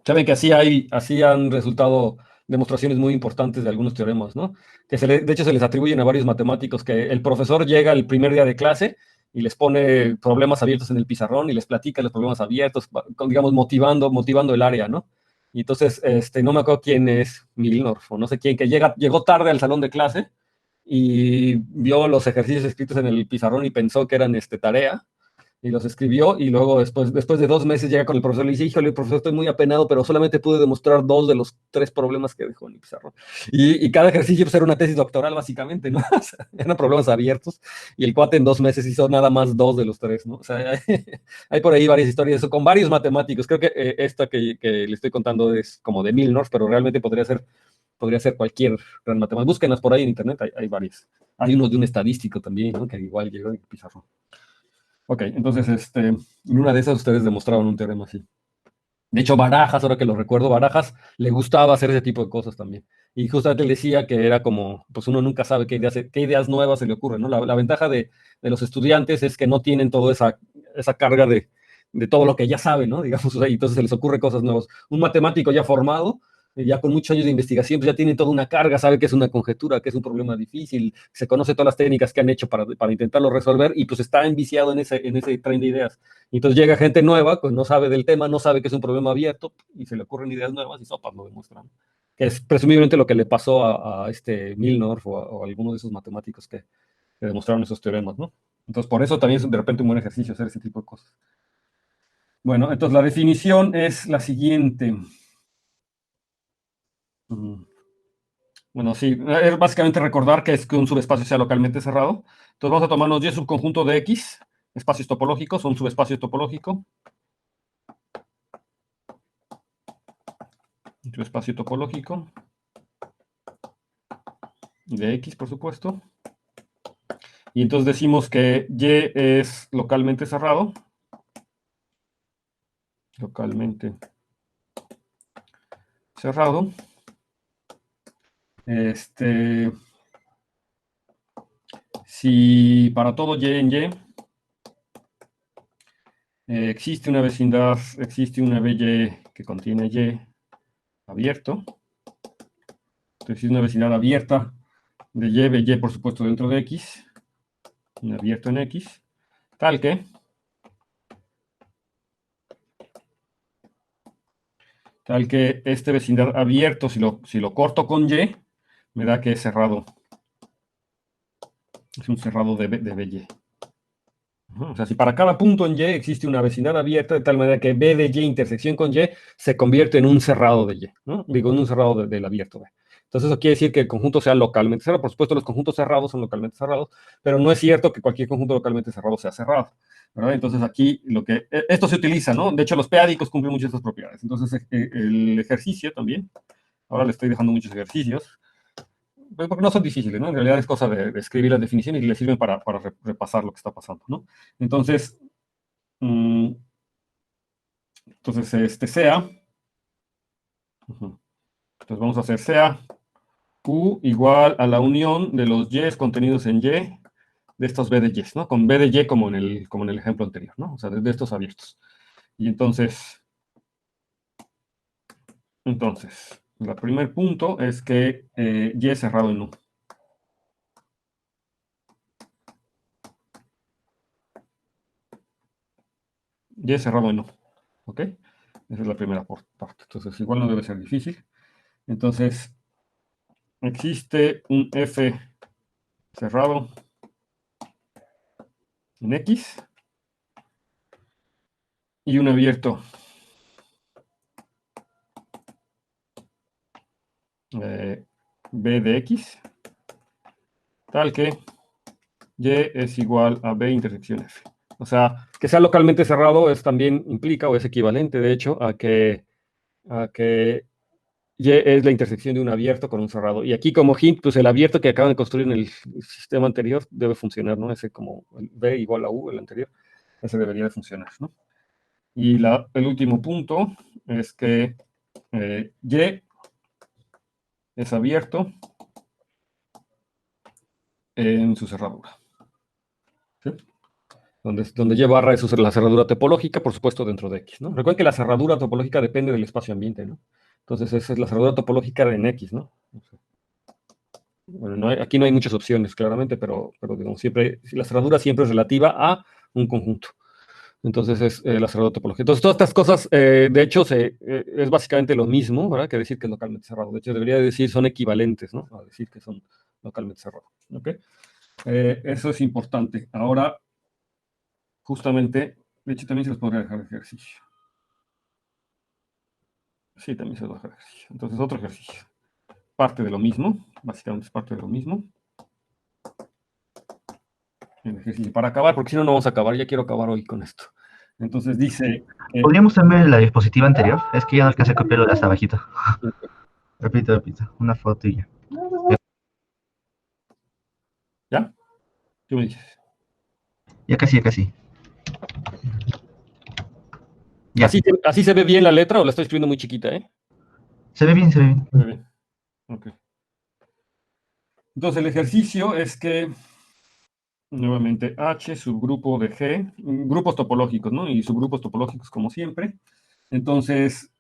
Saben que así han resultado demostraciones muy importantes de algunos teoremas, ¿no? De hecho, se les atribuyen a varios matemáticos que el profesor llega el primer día de clase y les pone problemas abiertos en el pizarrón y les platica los problemas abiertos, digamos, motivando el área, ¿no? Y entonces, no me acuerdo quién es Milnor, o no sé quién, que llegó tarde al salón de clase y vio los ejercicios escritos en el pizarrón y pensó que eran tarea, y los escribió, y luego después de 2 meses llega con el profesor y le dice, híjole, profesor, estoy muy apenado, pero solamente pude demostrar 2 de los 3 problemas que dejó en el pizarrón. Y cada ejercicio pues, era una tesis doctoral, básicamente, ¿no? O sea, eran problemas abiertos, y el cuate en 2 meses hizo nada más 2 de los 3, ¿no? O sea, hay por ahí varias historias de eso, con varios matemáticos. Creo que esta que le estoy contando es como de Milnor, pero realmente podría ser podría ser cualquier gran matemático. Búsquenas por ahí en internet, hay varias. Hay uno de un estadístico también, ¿no? Que igual llegó y pizarrón. Ok, entonces, en una de esas ustedes demostraban un teorema así. De hecho, Barajas, ahora que lo recuerdo, Barajas le gustaba hacer ese tipo de cosas también. Y justamente él decía que era como, pues uno nunca sabe qué ideas nuevas se le ocurren, ¿no? La ventaja de los estudiantes es que no tienen toda esa carga de todo lo que ya saben, ¿no? Digamos, o sea, y entonces se les ocurre cosas nuevas. Un matemático ya formado, ya con muchos años de investigación, pues ya tiene toda una carga, sabe que es una conjetura, que es un problema difícil, se conoce todas las técnicas que han hecho para intentarlo resolver y pues está enviciado en ese tren de ideas. Y entonces llega gente nueva, pues no sabe del tema, no sabe que es un problema abierto y se le ocurren ideas nuevas y sopas lo demuestran. Que es presumiblemente lo que le pasó a este Milnor o a alguno de esos matemáticos que demostraron esos teoremas, ¿no? Entonces, por eso también es de repente un buen ejercicio hacer ese tipo de cosas. Bueno, entonces la definición es la siguiente. Bueno, sí, es básicamente recordar que es que un subespacio sea localmente cerrado. Entonces vamos a tomarnos Y subconjunto de X, espacios topológicos, un subespacio topológico. Un subespacio topológico de X, por supuesto. Y entonces decimos que Y es localmente cerrado. Localmente cerrado. Si para todo Y en Y existe una vecindad, existe una BY que contiene Y abierto. Entonces es una vecindad abierta de Y, BY, por supuesto, dentro de X. Un abierto en X. Tal que este vecindad abierto, si lo corto con Y, me da que es cerrado. Es un cerrado de BY. O sea, si para cada punto en Y existe una vecindad abierta, de tal manera que B de Y intersección con Y se convierte en un cerrado de Y, ¿no? Digo, en un cerrado del abierto B. Entonces eso quiere decir que el conjunto sea localmente cerrado. Por supuesto, los conjuntos cerrados son localmente cerrados, pero no es cierto que cualquier conjunto localmente cerrado sea cerrado, ¿verdad? Entonces aquí esto se utiliza, ¿no? De hecho, los p-ádicos cumplen muchas de estas propiedades. Entonces el ejercicio también, ahora le estoy dejando muchos ejercicios, pues porque no son difíciles, ¿no? En realidad es cosa de escribir las definiciones y le sirven para repasar lo que está pasando, ¿no? Entonces, sea, entonces vamos a hacer sea Q igual a la unión de los Y's contenidos en Y de estos B de Y's, ¿no? Con B de Y como en el ejemplo anterior, ¿no? O sea, de estos abiertos. Y entonces, el primer punto es que Y es cerrado en U. Y es cerrado en U. ¿Ok? Esa es la primera parte. Entonces, igual no debe ser difícil. Entonces, existe un F cerrado en X y un abierto B de X, tal que Y es igual a B intersección F. O sea, que sea localmente cerrado también implica, o es equivalente, de hecho, a que Y es la intersección de un abierto con un cerrado. Y aquí como hint, pues el abierto que acaban de construir en el sistema anterior debe funcionar, ¿no? Ese como el B igual a U, el anterior, ese debería de funcionar, ¿no? Y el último punto es que Y es abierto en su cerradura. ¿Sí? Donde Y barra es la cerradura topológica, por supuesto, dentro de X, ¿no? Recuerden que la cerradura topológica depende del espacio ambiente, ¿no? Entonces, esa es la cerradura topológica en X, ¿no? Bueno, aquí no hay muchas opciones, claramente, pero digamos, la cerradura siempre es relativa a un conjunto. Entonces es la cerradura topológica. Entonces, todas estas cosas, de hecho, es básicamente lo mismo, ¿verdad? Que decir que es localmente cerrado. De hecho, debería decir son equivalentes, ¿no? A decir que son localmente cerrados. ¿Ok? Eso es importante. Ahora, justamente, de hecho, también se los podría dejar de ejercicio. Sí, también se los deja de ejercicio. Entonces, otro ejercicio. Parte de lo mismo, básicamente es parte de lo mismo. El ejercicio para acabar, porque si no, no vamos a acabar. Ya quiero acabar hoy con esto. Entonces dice... ¿Podríamos darme la diapositiva anterior? Es que ya no alcancé a copiarlo hasta abajito. Repito, una fotilla. ¿Ya? ¿Qué me dices? Ya casi. Ya, ¿Así se ve bien la letra o la estoy escribiendo muy chiquita, eh? se ve bien. Se ve bien. Ok. Entonces el ejercicio es que, nuevamente, H, subgrupo de G, grupos topológicos, ¿no? Y subgrupos topológicos como siempre. Entonces,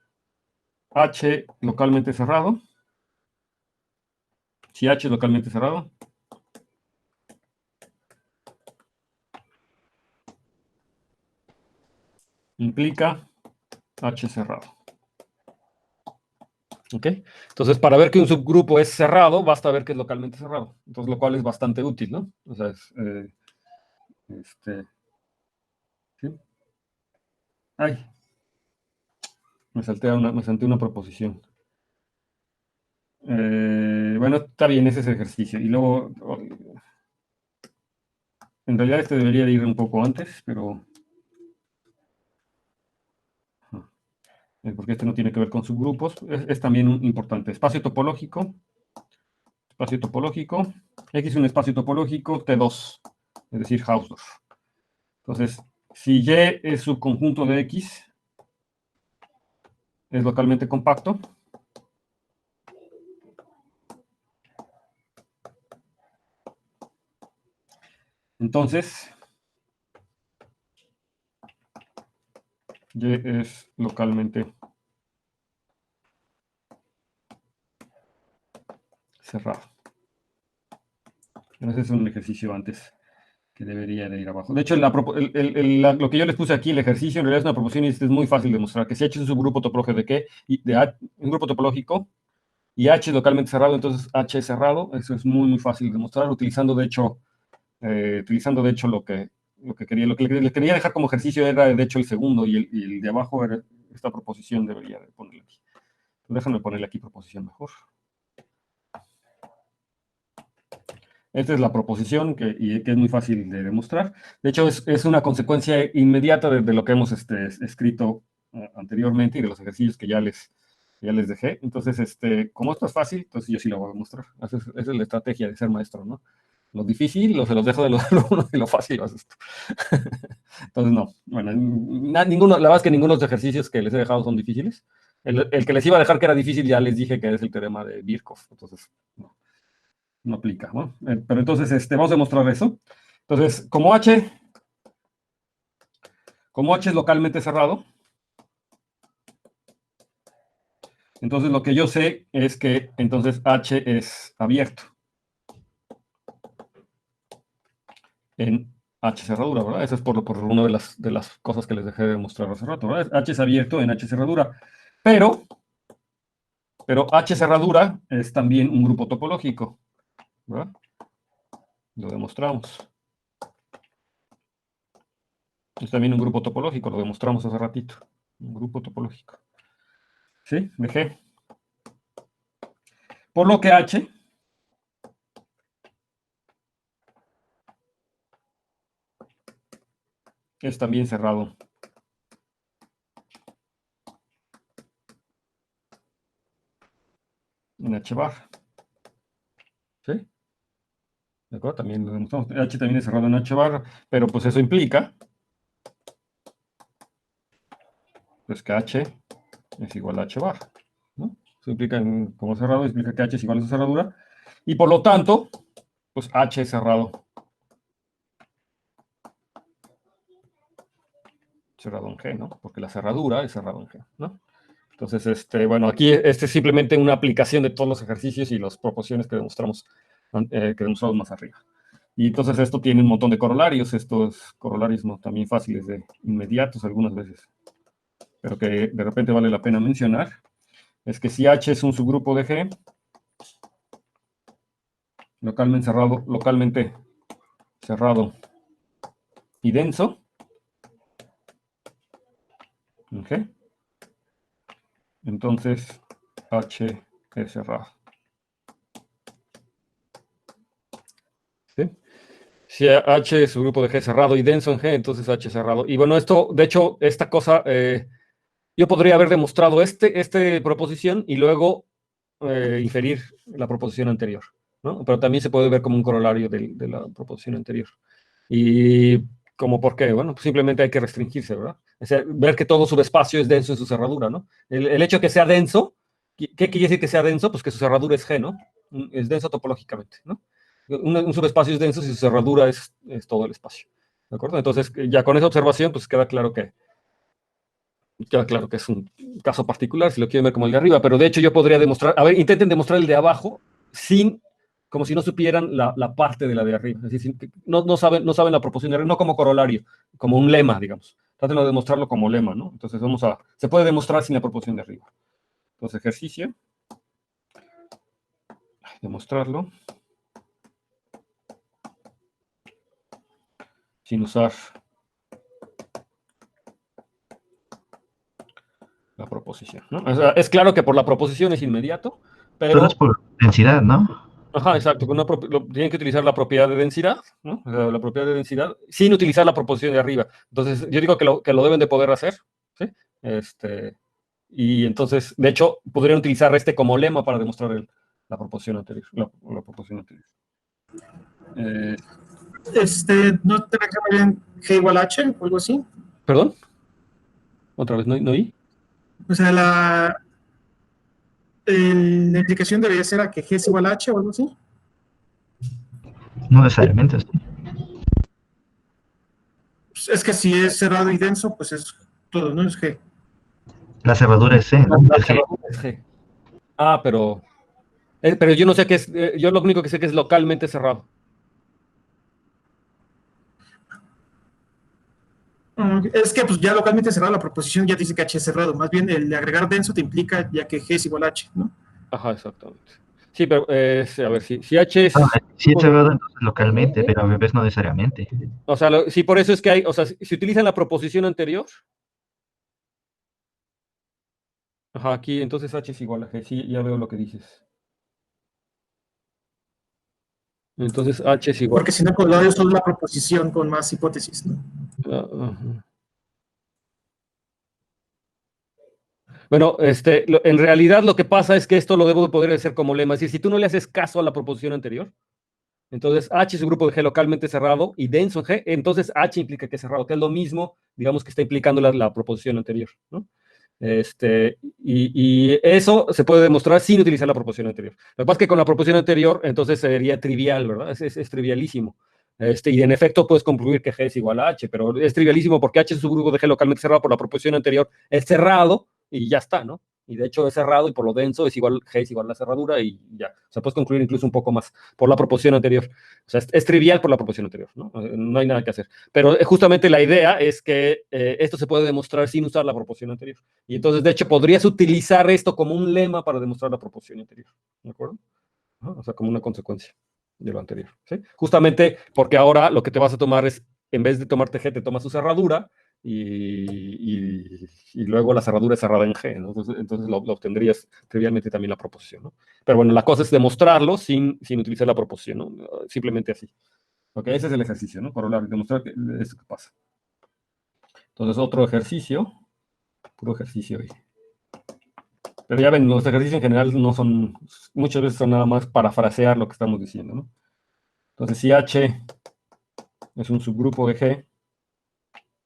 H localmente cerrado. Si H es localmente cerrado, implica H cerrado. ¿Ok? Entonces, para ver que un subgrupo es cerrado, basta ver que es localmente cerrado. Entonces, lo cual es bastante útil, ¿no? O sea, ¿sí? Ay, me salté una proposición. Bueno, está bien, ese es el ejercicio. Y luego, en realidad este debería de ir un poco antes, pero... porque este no tiene que ver con subgrupos. Es también importante. Espacio topológico. X es un espacio topológico T2, es decir, Hausdorff. Entonces, si Y es subconjunto de X, es localmente compacto. Entonces, Y es localmente cerrado. Ese es un ejercicio antes que debería de ir abajo. De hecho, lo que yo les puse aquí, el ejercicio, en realidad es una proposición y es muy fácil de mostrar. Que si H es un subgrupo topológico de qué, un grupo topológico, y H es localmente cerrado, entonces H es cerrado. Eso es muy fácil de mostrar, utilizando de hecho lo que les quería dejar como ejercicio era de hecho el segundo, y el de abajo era esta proposición, debería de ponerle aquí. Déjame ponerle aquí proposición mejor. Esta es la proposición que es muy fácil de demostrar. De hecho, es una consecuencia inmediata de lo que hemos escrito anteriormente y de los ejercicios que ya les dejé. Entonces, como esto es fácil, entonces yo sí lo voy a demostrar. Esa es la estrategia de ser maestro, ¿no? Lo difícil se los dejo de los alumnos y lo fácil lo haces tú. Entonces, no. Bueno, la verdad es que ninguno de los ejercicios que les he dejado son difíciles. El que les iba a dejar que era difícil, ya les dije que es el teorema de Birkhoff. Entonces, no aplica, ¿no? Pero entonces, vamos a demostrar eso. Entonces, como H es localmente cerrado, entonces lo que yo sé es que entonces H es abierto en H cerradura, ¿verdad? Eso es por una de las cosas que les dejé de mostrar hace rato, ¿verdad? H es abierto en H cerradura. Pero H cerradura es también un grupo topológico, ¿verdad? Lo demostramos. Es también un grupo topológico, lo demostramos hace ratito. Un grupo topológico. ¿Sí? De G. Por lo que H es también cerrado en H bar. ¿Sí? ¿De acuerdo? También lo demostramos. H también es cerrado en H bar, pero pues eso implica pues que H es igual a H bar, ¿no? Eso implica, como cerrado, implica que H es igual a su cerradura, y por lo tanto, pues H es cerrado en G, ¿no? Porque la cerradura es cerrado en G, ¿no? Entonces, bueno, aquí es simplemente una aplicación de todos los ejercicios y las proposiciones que demostramos más arriba. Y entonces esto tiene un montón de corolarios, estos corolarios también fáciles de inmediatos algunas veces, pero que de repente vale la pena mencionar, es que si H es un subgrupo de G, localmente cerrado y denso, ¿ok? Entonces H es cerrado. ¿Sí? Si H es un grupo de G cerrado y denso en G, entonces H es cerrado. Y bueno, esto, de hecho, esta cosa, yo podría haber demostrado esta proposición y luego inferir la proposición anterior, ¿no? Pero también se puede ver como un corolario de la proposición anterior. Y como por qué, bueno, pues simplemente hay que restringirse, ¿verdad? O sea, ver que todo subespacio es denso en su cerradura, ¿no? El hecho de que sea denso, ¿qué quiere decir que sea denso? Pues que su cerradura es G, ¿no? Es denso topológicamente, ¿no? Un subespacio es denso si su cerradura es todo el espacio, ¿de acuerdo? Entonces, ya con esa observación, pues queda claro que es un caso particular, si lo quieren ver como el de arriba, pero de hecho yo podría demostrar, a ver, intenten demostrar el de abajo como si no supieran la parte de la de arriba, es decir, no saben la proporción de arriba, no como corolario, como un lema, digamos. Traten de demostrarlo como lema, ¿no? Entonces se puede demostrar sin la proporción de arriba. Entonces, ejercicio, demostrarlo, sin usar la proposición, ¿no? O sea, es claro que por la proposición es inmediato, pero... Solo es por densidad, ¿no? Ajá, exacto. Tienen que utilizar la propiedad de densidad, ¿no? O sea, la propiedad de densidad, sin utilizar la proposición de arriba. Entonces, yo digo que lo deben de poder hacer, ¿sí? Y entonces, de hecho, podrían utilizar como lema para demostrar la proposición anterior. La proposición anterior. ¿No te reclama bien G igual a H o algo así? ¿Perdón? ¿Otra vez? ¿No oí? O sea, la implicación debería ser a que G es igual a H o algo así. No necesariamente, sí. Pues es que si es cerrado y denso, pues es todo, ¿no? Es G. La cerradura es C, ¿no? La Es G. cerradura es G. Ah, pero yo no sé qué es, yo lo único que sé que es localmente cerrado. Es que pues ya localmente cerrado la proposición ya dice que H es cerrado. Más bien el agregar denso te implica ya que G es igual a H, ¿no? Ajá, exactamente. Sí, pero a ver, si H es... Sí es cerrado entonces localmente, pero a veces no necesariamente. O sea, sí, por eso es que o sea, si utilizan la proposición anterior. Ajá, aquí entonces H es igual a G. Sí, ya veo lo que dices. Entonces H es igual. Porque si no, pues lo solo la proposición con más hipótesis, ¿no? Ajá. Bueno, en realidad lo que pasa es que esto lo debo de poder hacer como lema. Es decir, si tú no le haces caso a la proposición anterior, entonces H es un grupo de G localmente cerrado y denso en G, entonces H implica que es cerrado, que es lo mismo, digamos, que está implicando la proposición anterior, ¿no? Y eso se puede demostrar sin utilizar la proposición anterior. Lo que pasa es que con la proposición anterior, entonces sería trivial, ¿verdad? Es trivialísimo. Y en efecto puedes concluir que G es igual a H, pero es trivialísimo porque H es un grupo de G localmente cerrado por la proposición anterior, es cerrado y ya está, ¿no? Y de hecho es cerrado y por lo denso es igual, G es igual a la cerradura y ya. O sea, puedes concluir incluso un poco más por la proposición anterior. O sea, es trivial por la proposición anterior, ¿no? No hay nada que hacer. Pero justamente la idea es que esto se puede demostrar sin usar la proposición anterior. Y entonces, de hecho, podrías utilizar esto como un lema para demostrar la proposición anterior. ¿De acuerdo? O sea, como una consecuencia de lo anterior. ¿Sí? Justamente porque ahora lo que te vas a tomar es, en vez de tomarte G, te tomas su cerradura y luego la cerradura es cerrada en G, ¿no? Entonces lo obtendrías trivialmente también la proposición, ¿no? Pero bueno, la cosa es demostrarlo sin utilizar la proposición, ¿no? Simplemente así. Ok, ese es el ejercicio, ¿no? Para demostrar que esto que pasa. Entonces, otro ejercicio, puro ejercicio ahí. Pero ya ven, los ejercicios en general no son, muchas veces son nada más parafrasear lo que estamos diciendo, ¿no? Entonces, si H es un subgrupo de G,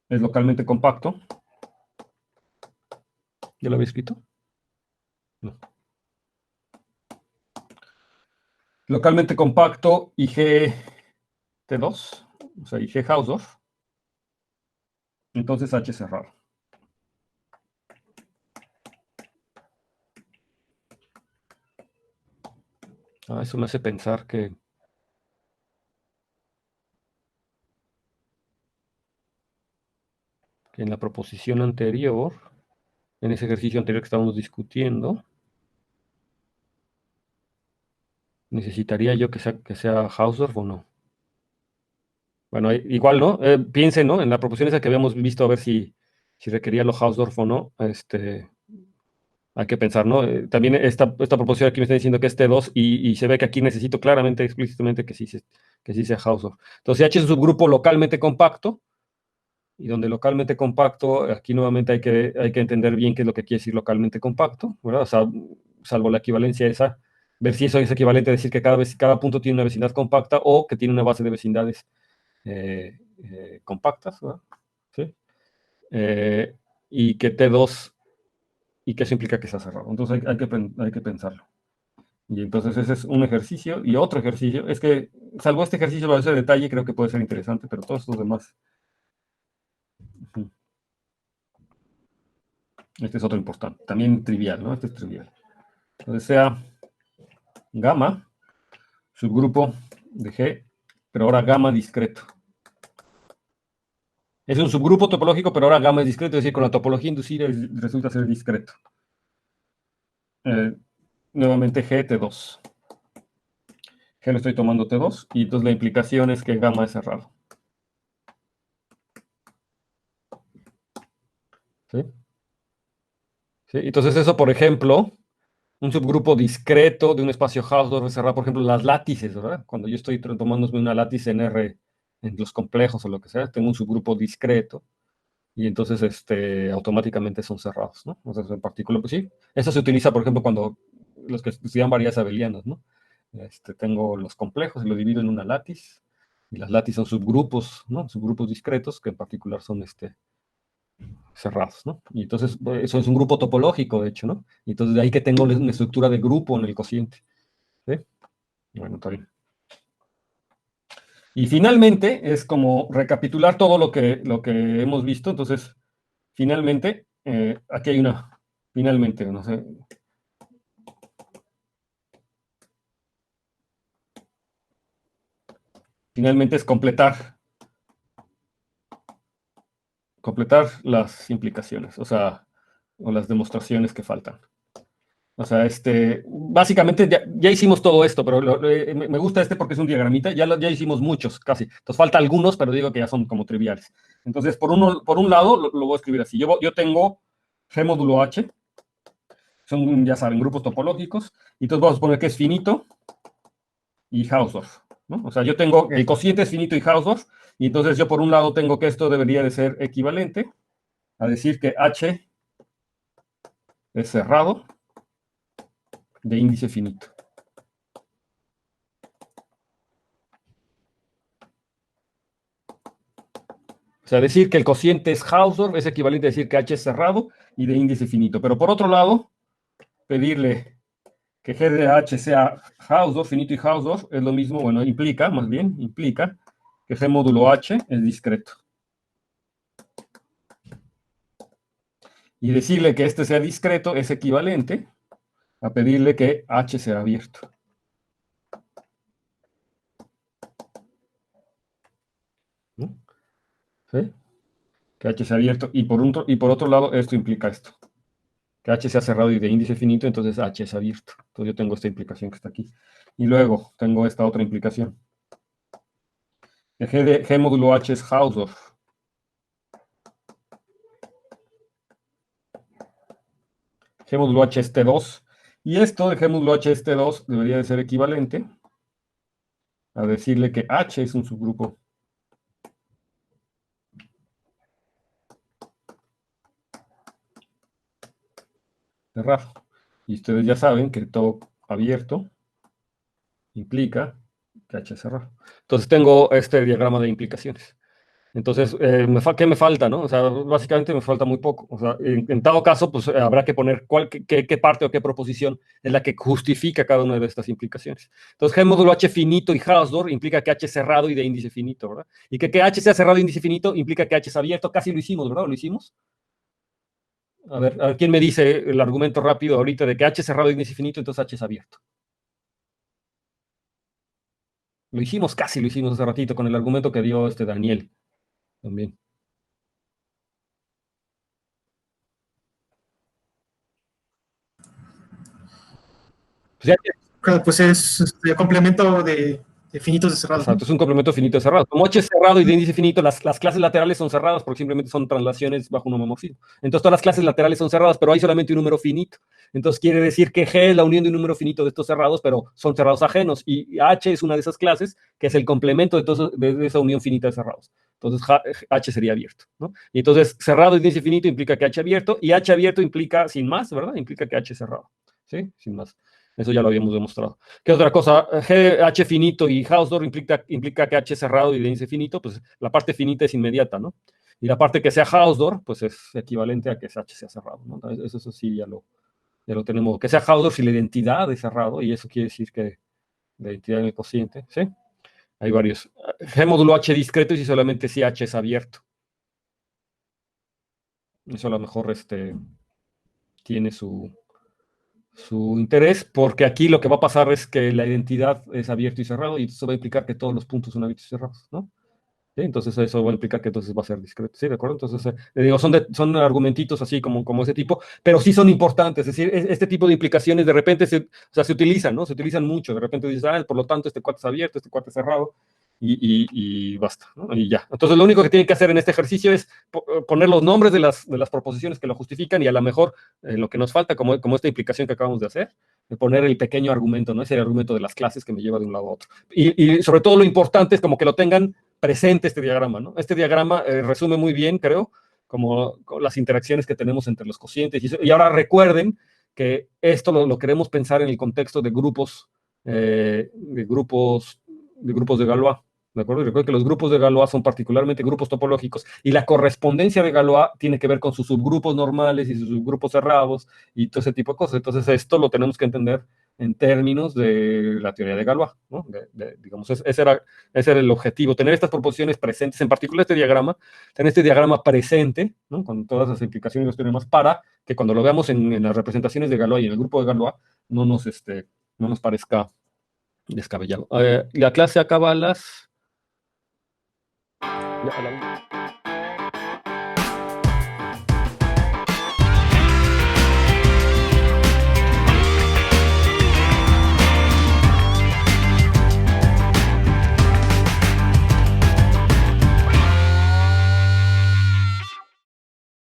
es localmente compacto. ¿Ya lo había escrito? No. Localmente compacto y G T2, o sea, y G Hausdorff, entonces H cerrado. Eso me hace pensar que en la proposición anterior, en ese ejercicio anterior que estábamos discutiendo, necesitaría yo que sea Hausdorff o no. Bueno, igual, ¿no? Piensen, ¿no? En la proposición esa que habíamos visto, a ver si requería lo Hausdorff o no. Hay que pensar, ¿no? También esta proposición aquí me está diciendo que es T2 y se ve que aquí necesito claramente, explícitamente que sí sea Hausdorff. Entonces, H es un subgrupo localmente compacto, y donde localmente compacto, aquí nuevamente hay que entender bien qué es lo que quiere decir localmente compacto, ¿verdad? O sea, salvo la equivalencia esa, ver si eso es equivalente a decir que cada punto tiene una vecindad compacta o que tiene una base de vecindades compactas, ¿verdad? ¿Sí? Y que T2, y que eso implica que sea cerrado. Entonces hay que pensarlo. Y entonces ese es un ejercicio. Y otro ejercicio, es que, salvo este ejercicio, ese detalle creo que puede ser interesante, pero todos los demás. Este es otro importante, también trivial, ¿no? Este es trivial. Entonces sea gamma, subgrupo de G, pero ahora gamma discreto. Es un subgrupo topológico, pero ahora gamma es discreto, es decir, con la topología inducida resulta ser discreto. Nuevamente G, T2. G lo estoy tomando T2, y entonces la implicación es que gamma es cerrado. ¿Sí? ¿Sí? Entonces eso, por ejemplo, un subgrupo discreto de un espacio Hausdorff cerrado, por ejemplo, las látices, ¿verdad? Cuando yo estoy tomándome una látice en R, en los complejos o lo que sea, tengo un subgrupo discreto, y entonces automáticamente son cerrados, ¿no? O sea, en particular, pues sí, eso se utiliza, por ejemplo, cuando los que estudian variedades abelianas, ¿no? Tengo los complejos y lo divido en una látiz, y las látices son subgrupos, ¿no? Subgrupos discretos, que en particular son cerrados, ¿no? Y entonces, eso es un grupo topológico, de hecho, ¿no? Y entonces de ahí que tengo una estructura de grupo en el cociente. ¿Sí? Bueno, está bien. Y finalmente, es como recapitular todo lo que hemos visto. Entonces, finalmente, aquí hay finalmente, no sé. Finalmente es completar las implicaciones, o sea, o las demostraciones que faltan. O sea, básicamente ya hicimos todo esto, pero me gusta porque es un diagramita, ya hicimos muchos, casi. Entonces falta algunos, pero digo que ya son como triviales. Entonces, por un lado, lo voy a escribir así. Yo tengo G módulo H, son, ya saben, grupos topológicos, y entonces vamos a poner que es finito y Hausdorff, ¿no? O sea, yo tengo, el cociente es finito y Hausdorff, y entonces yo por un lado tengo que esto debería de ser equivalente a decir que H es cerrado de índice finito. O sea, decir que el cociente es Hausdorff es equivalente a decir que H es cerrado y de índice finito. Pero por otro lado, pedirle que G de H sea Hausdorff, finito y Hausdorff, es lo mismo, bueno, implica que G módulo H es discreto. Y decirle que este sea discreto es equivalente a pedirle que H sea abierto. ¿No? ¿Sí? Que H sea abierto. Y por otro lado, esto implica esto. Que H sea cerrado y de índice finito, entonces H es abierto. Entonces yo tengo esta implicación que está aquí. Y luego tengo esta otra implicación. El G módulo H es Hausdorff. G módulo H es T2. Y esto de G módulo H es T2 debería de ser equivalente a decirle que H es un subgrupo cerrado. Y ustedes ya saben que todo abierto implica que H es cerrado. Entonces tengo este diagrama de implicaciones. Entonces, ¿qué me falta, no? O sea, básicamente me falta muy poco. O sea, en dado caso, pues habrá que poner qué parte o qué proposición es la que justifica cada una de estas implicaciones. Entonces, G módulo H finito y Hausdorff implica que H es cerrado y de índice finito, ¿verdad? Y que H sea cerrado y índice finito implica que H es abierto. Casi lo hicimos, ¿verdad? ¿Lo hicimos? A ver, ¿quién me dice el argumento rápido ahorita de que H es cerrado y índice finito, entonces H es abierto? Lo hicimos, casi lo hicimos hace ratito con el argumento que dio Daniel también. Pues ya, Claro, pues es complemento de finitos de cerrado, ¿no? exacto, es un complemento finito de cerrado. Como H es cerrado y de índice finito, las clases laterales son cerradas porque simplemente son translaciones bajo un homomorfismo. Entonces todas las clases laterales son cerradas, pero hay solamente un número finito. Entonces quiere decir que G es la unión de un número finito de estos cerrados, pero son cerrados ajenos. Y H es una de esas clases que es el complemento de esa unión finita de cerrados. Entonces H sería abierto, ¿no? Y entonces cerrado y de índice finito implica que H abierto, y H abierto implica, sin más, ¿verdad? Implica que H es cerrado. ¿sí? Sin más. Eso ya lo habíamos demostrado. ¿Qué otra cosa? H finito y Hausdorff implica que H es cerrado y de índice finito, pues la parte finita es inmediata, ¿no? Y la parte que sea Hausdorff, pues es equivalente a que H sea cerrado, ¿no? Eso sí ya lo tenemos. Que sea Hausdorff si la identidad es cerrado, y eso quiere decir que la identidad en el cociente, ¿sí? Hay varios. G módulo H discreto y si solamente si H es abierto. Eso a lo mejor tiene su interés, porque aquí lo que va a pasar es que la identidad es abierto y cerrado, y eso va a implicar que todos los puntos son abiertos y cerrados, ¿no? ¿Sí? Entonces eso va a implicar que entonces va a ser discreto, ¿sí? ¿De acuerdo? Entonces, digo, son argumentitos así como ese tipo, pero sí son importantes, es decir, este tipo de implicaciones de repente se utilizan, ¿no? Se utilizan mucho, de repente dices, por lo tanto, este cuate es abierto, este cuate es cerrado, y basta, ¿no? Y ya. Entonces lo único que tienen que hacer en este ejercicio es poner los nombres de las proposiciones que lo justifican, y a lo mejor lo que nos falta, como esta implicación que acabamos de hacer, de poner el pequeño argumento, ¿no? Ese argumento de las clases que me lleva de un lado a otro. Y sobre todo lo importante es como que lo tengan presente este diagrama, ¿no? Este diagrama resume muy bien, creo, como las interacciones que tenemos entre los cocientes. Y ahora recuerden que esto lo queremos pensar en el contexto de grupos de Galois. ¿De acuerdo? Y recuerden que los grupos de Galois son particularmente grupos topológicos, y la correspondencia de Galois tiene que ver con sus subgrupos normales y sus subgrupos cerrados y todo ese tipo de cosas. Entonces esto lo tenemos que entender en términos de la teoría de Galois, ¿no? Digamos, ese era el objetivo, tener estas proposiciones presentes, en particular tener este diagrama presente, ¿no? Con todas las implicaciones y los teoremas, para que cuando lo veamos en las representaciones de Galois y en el grupo de Galois, no nos parezca descabellado. La clase acaba a las...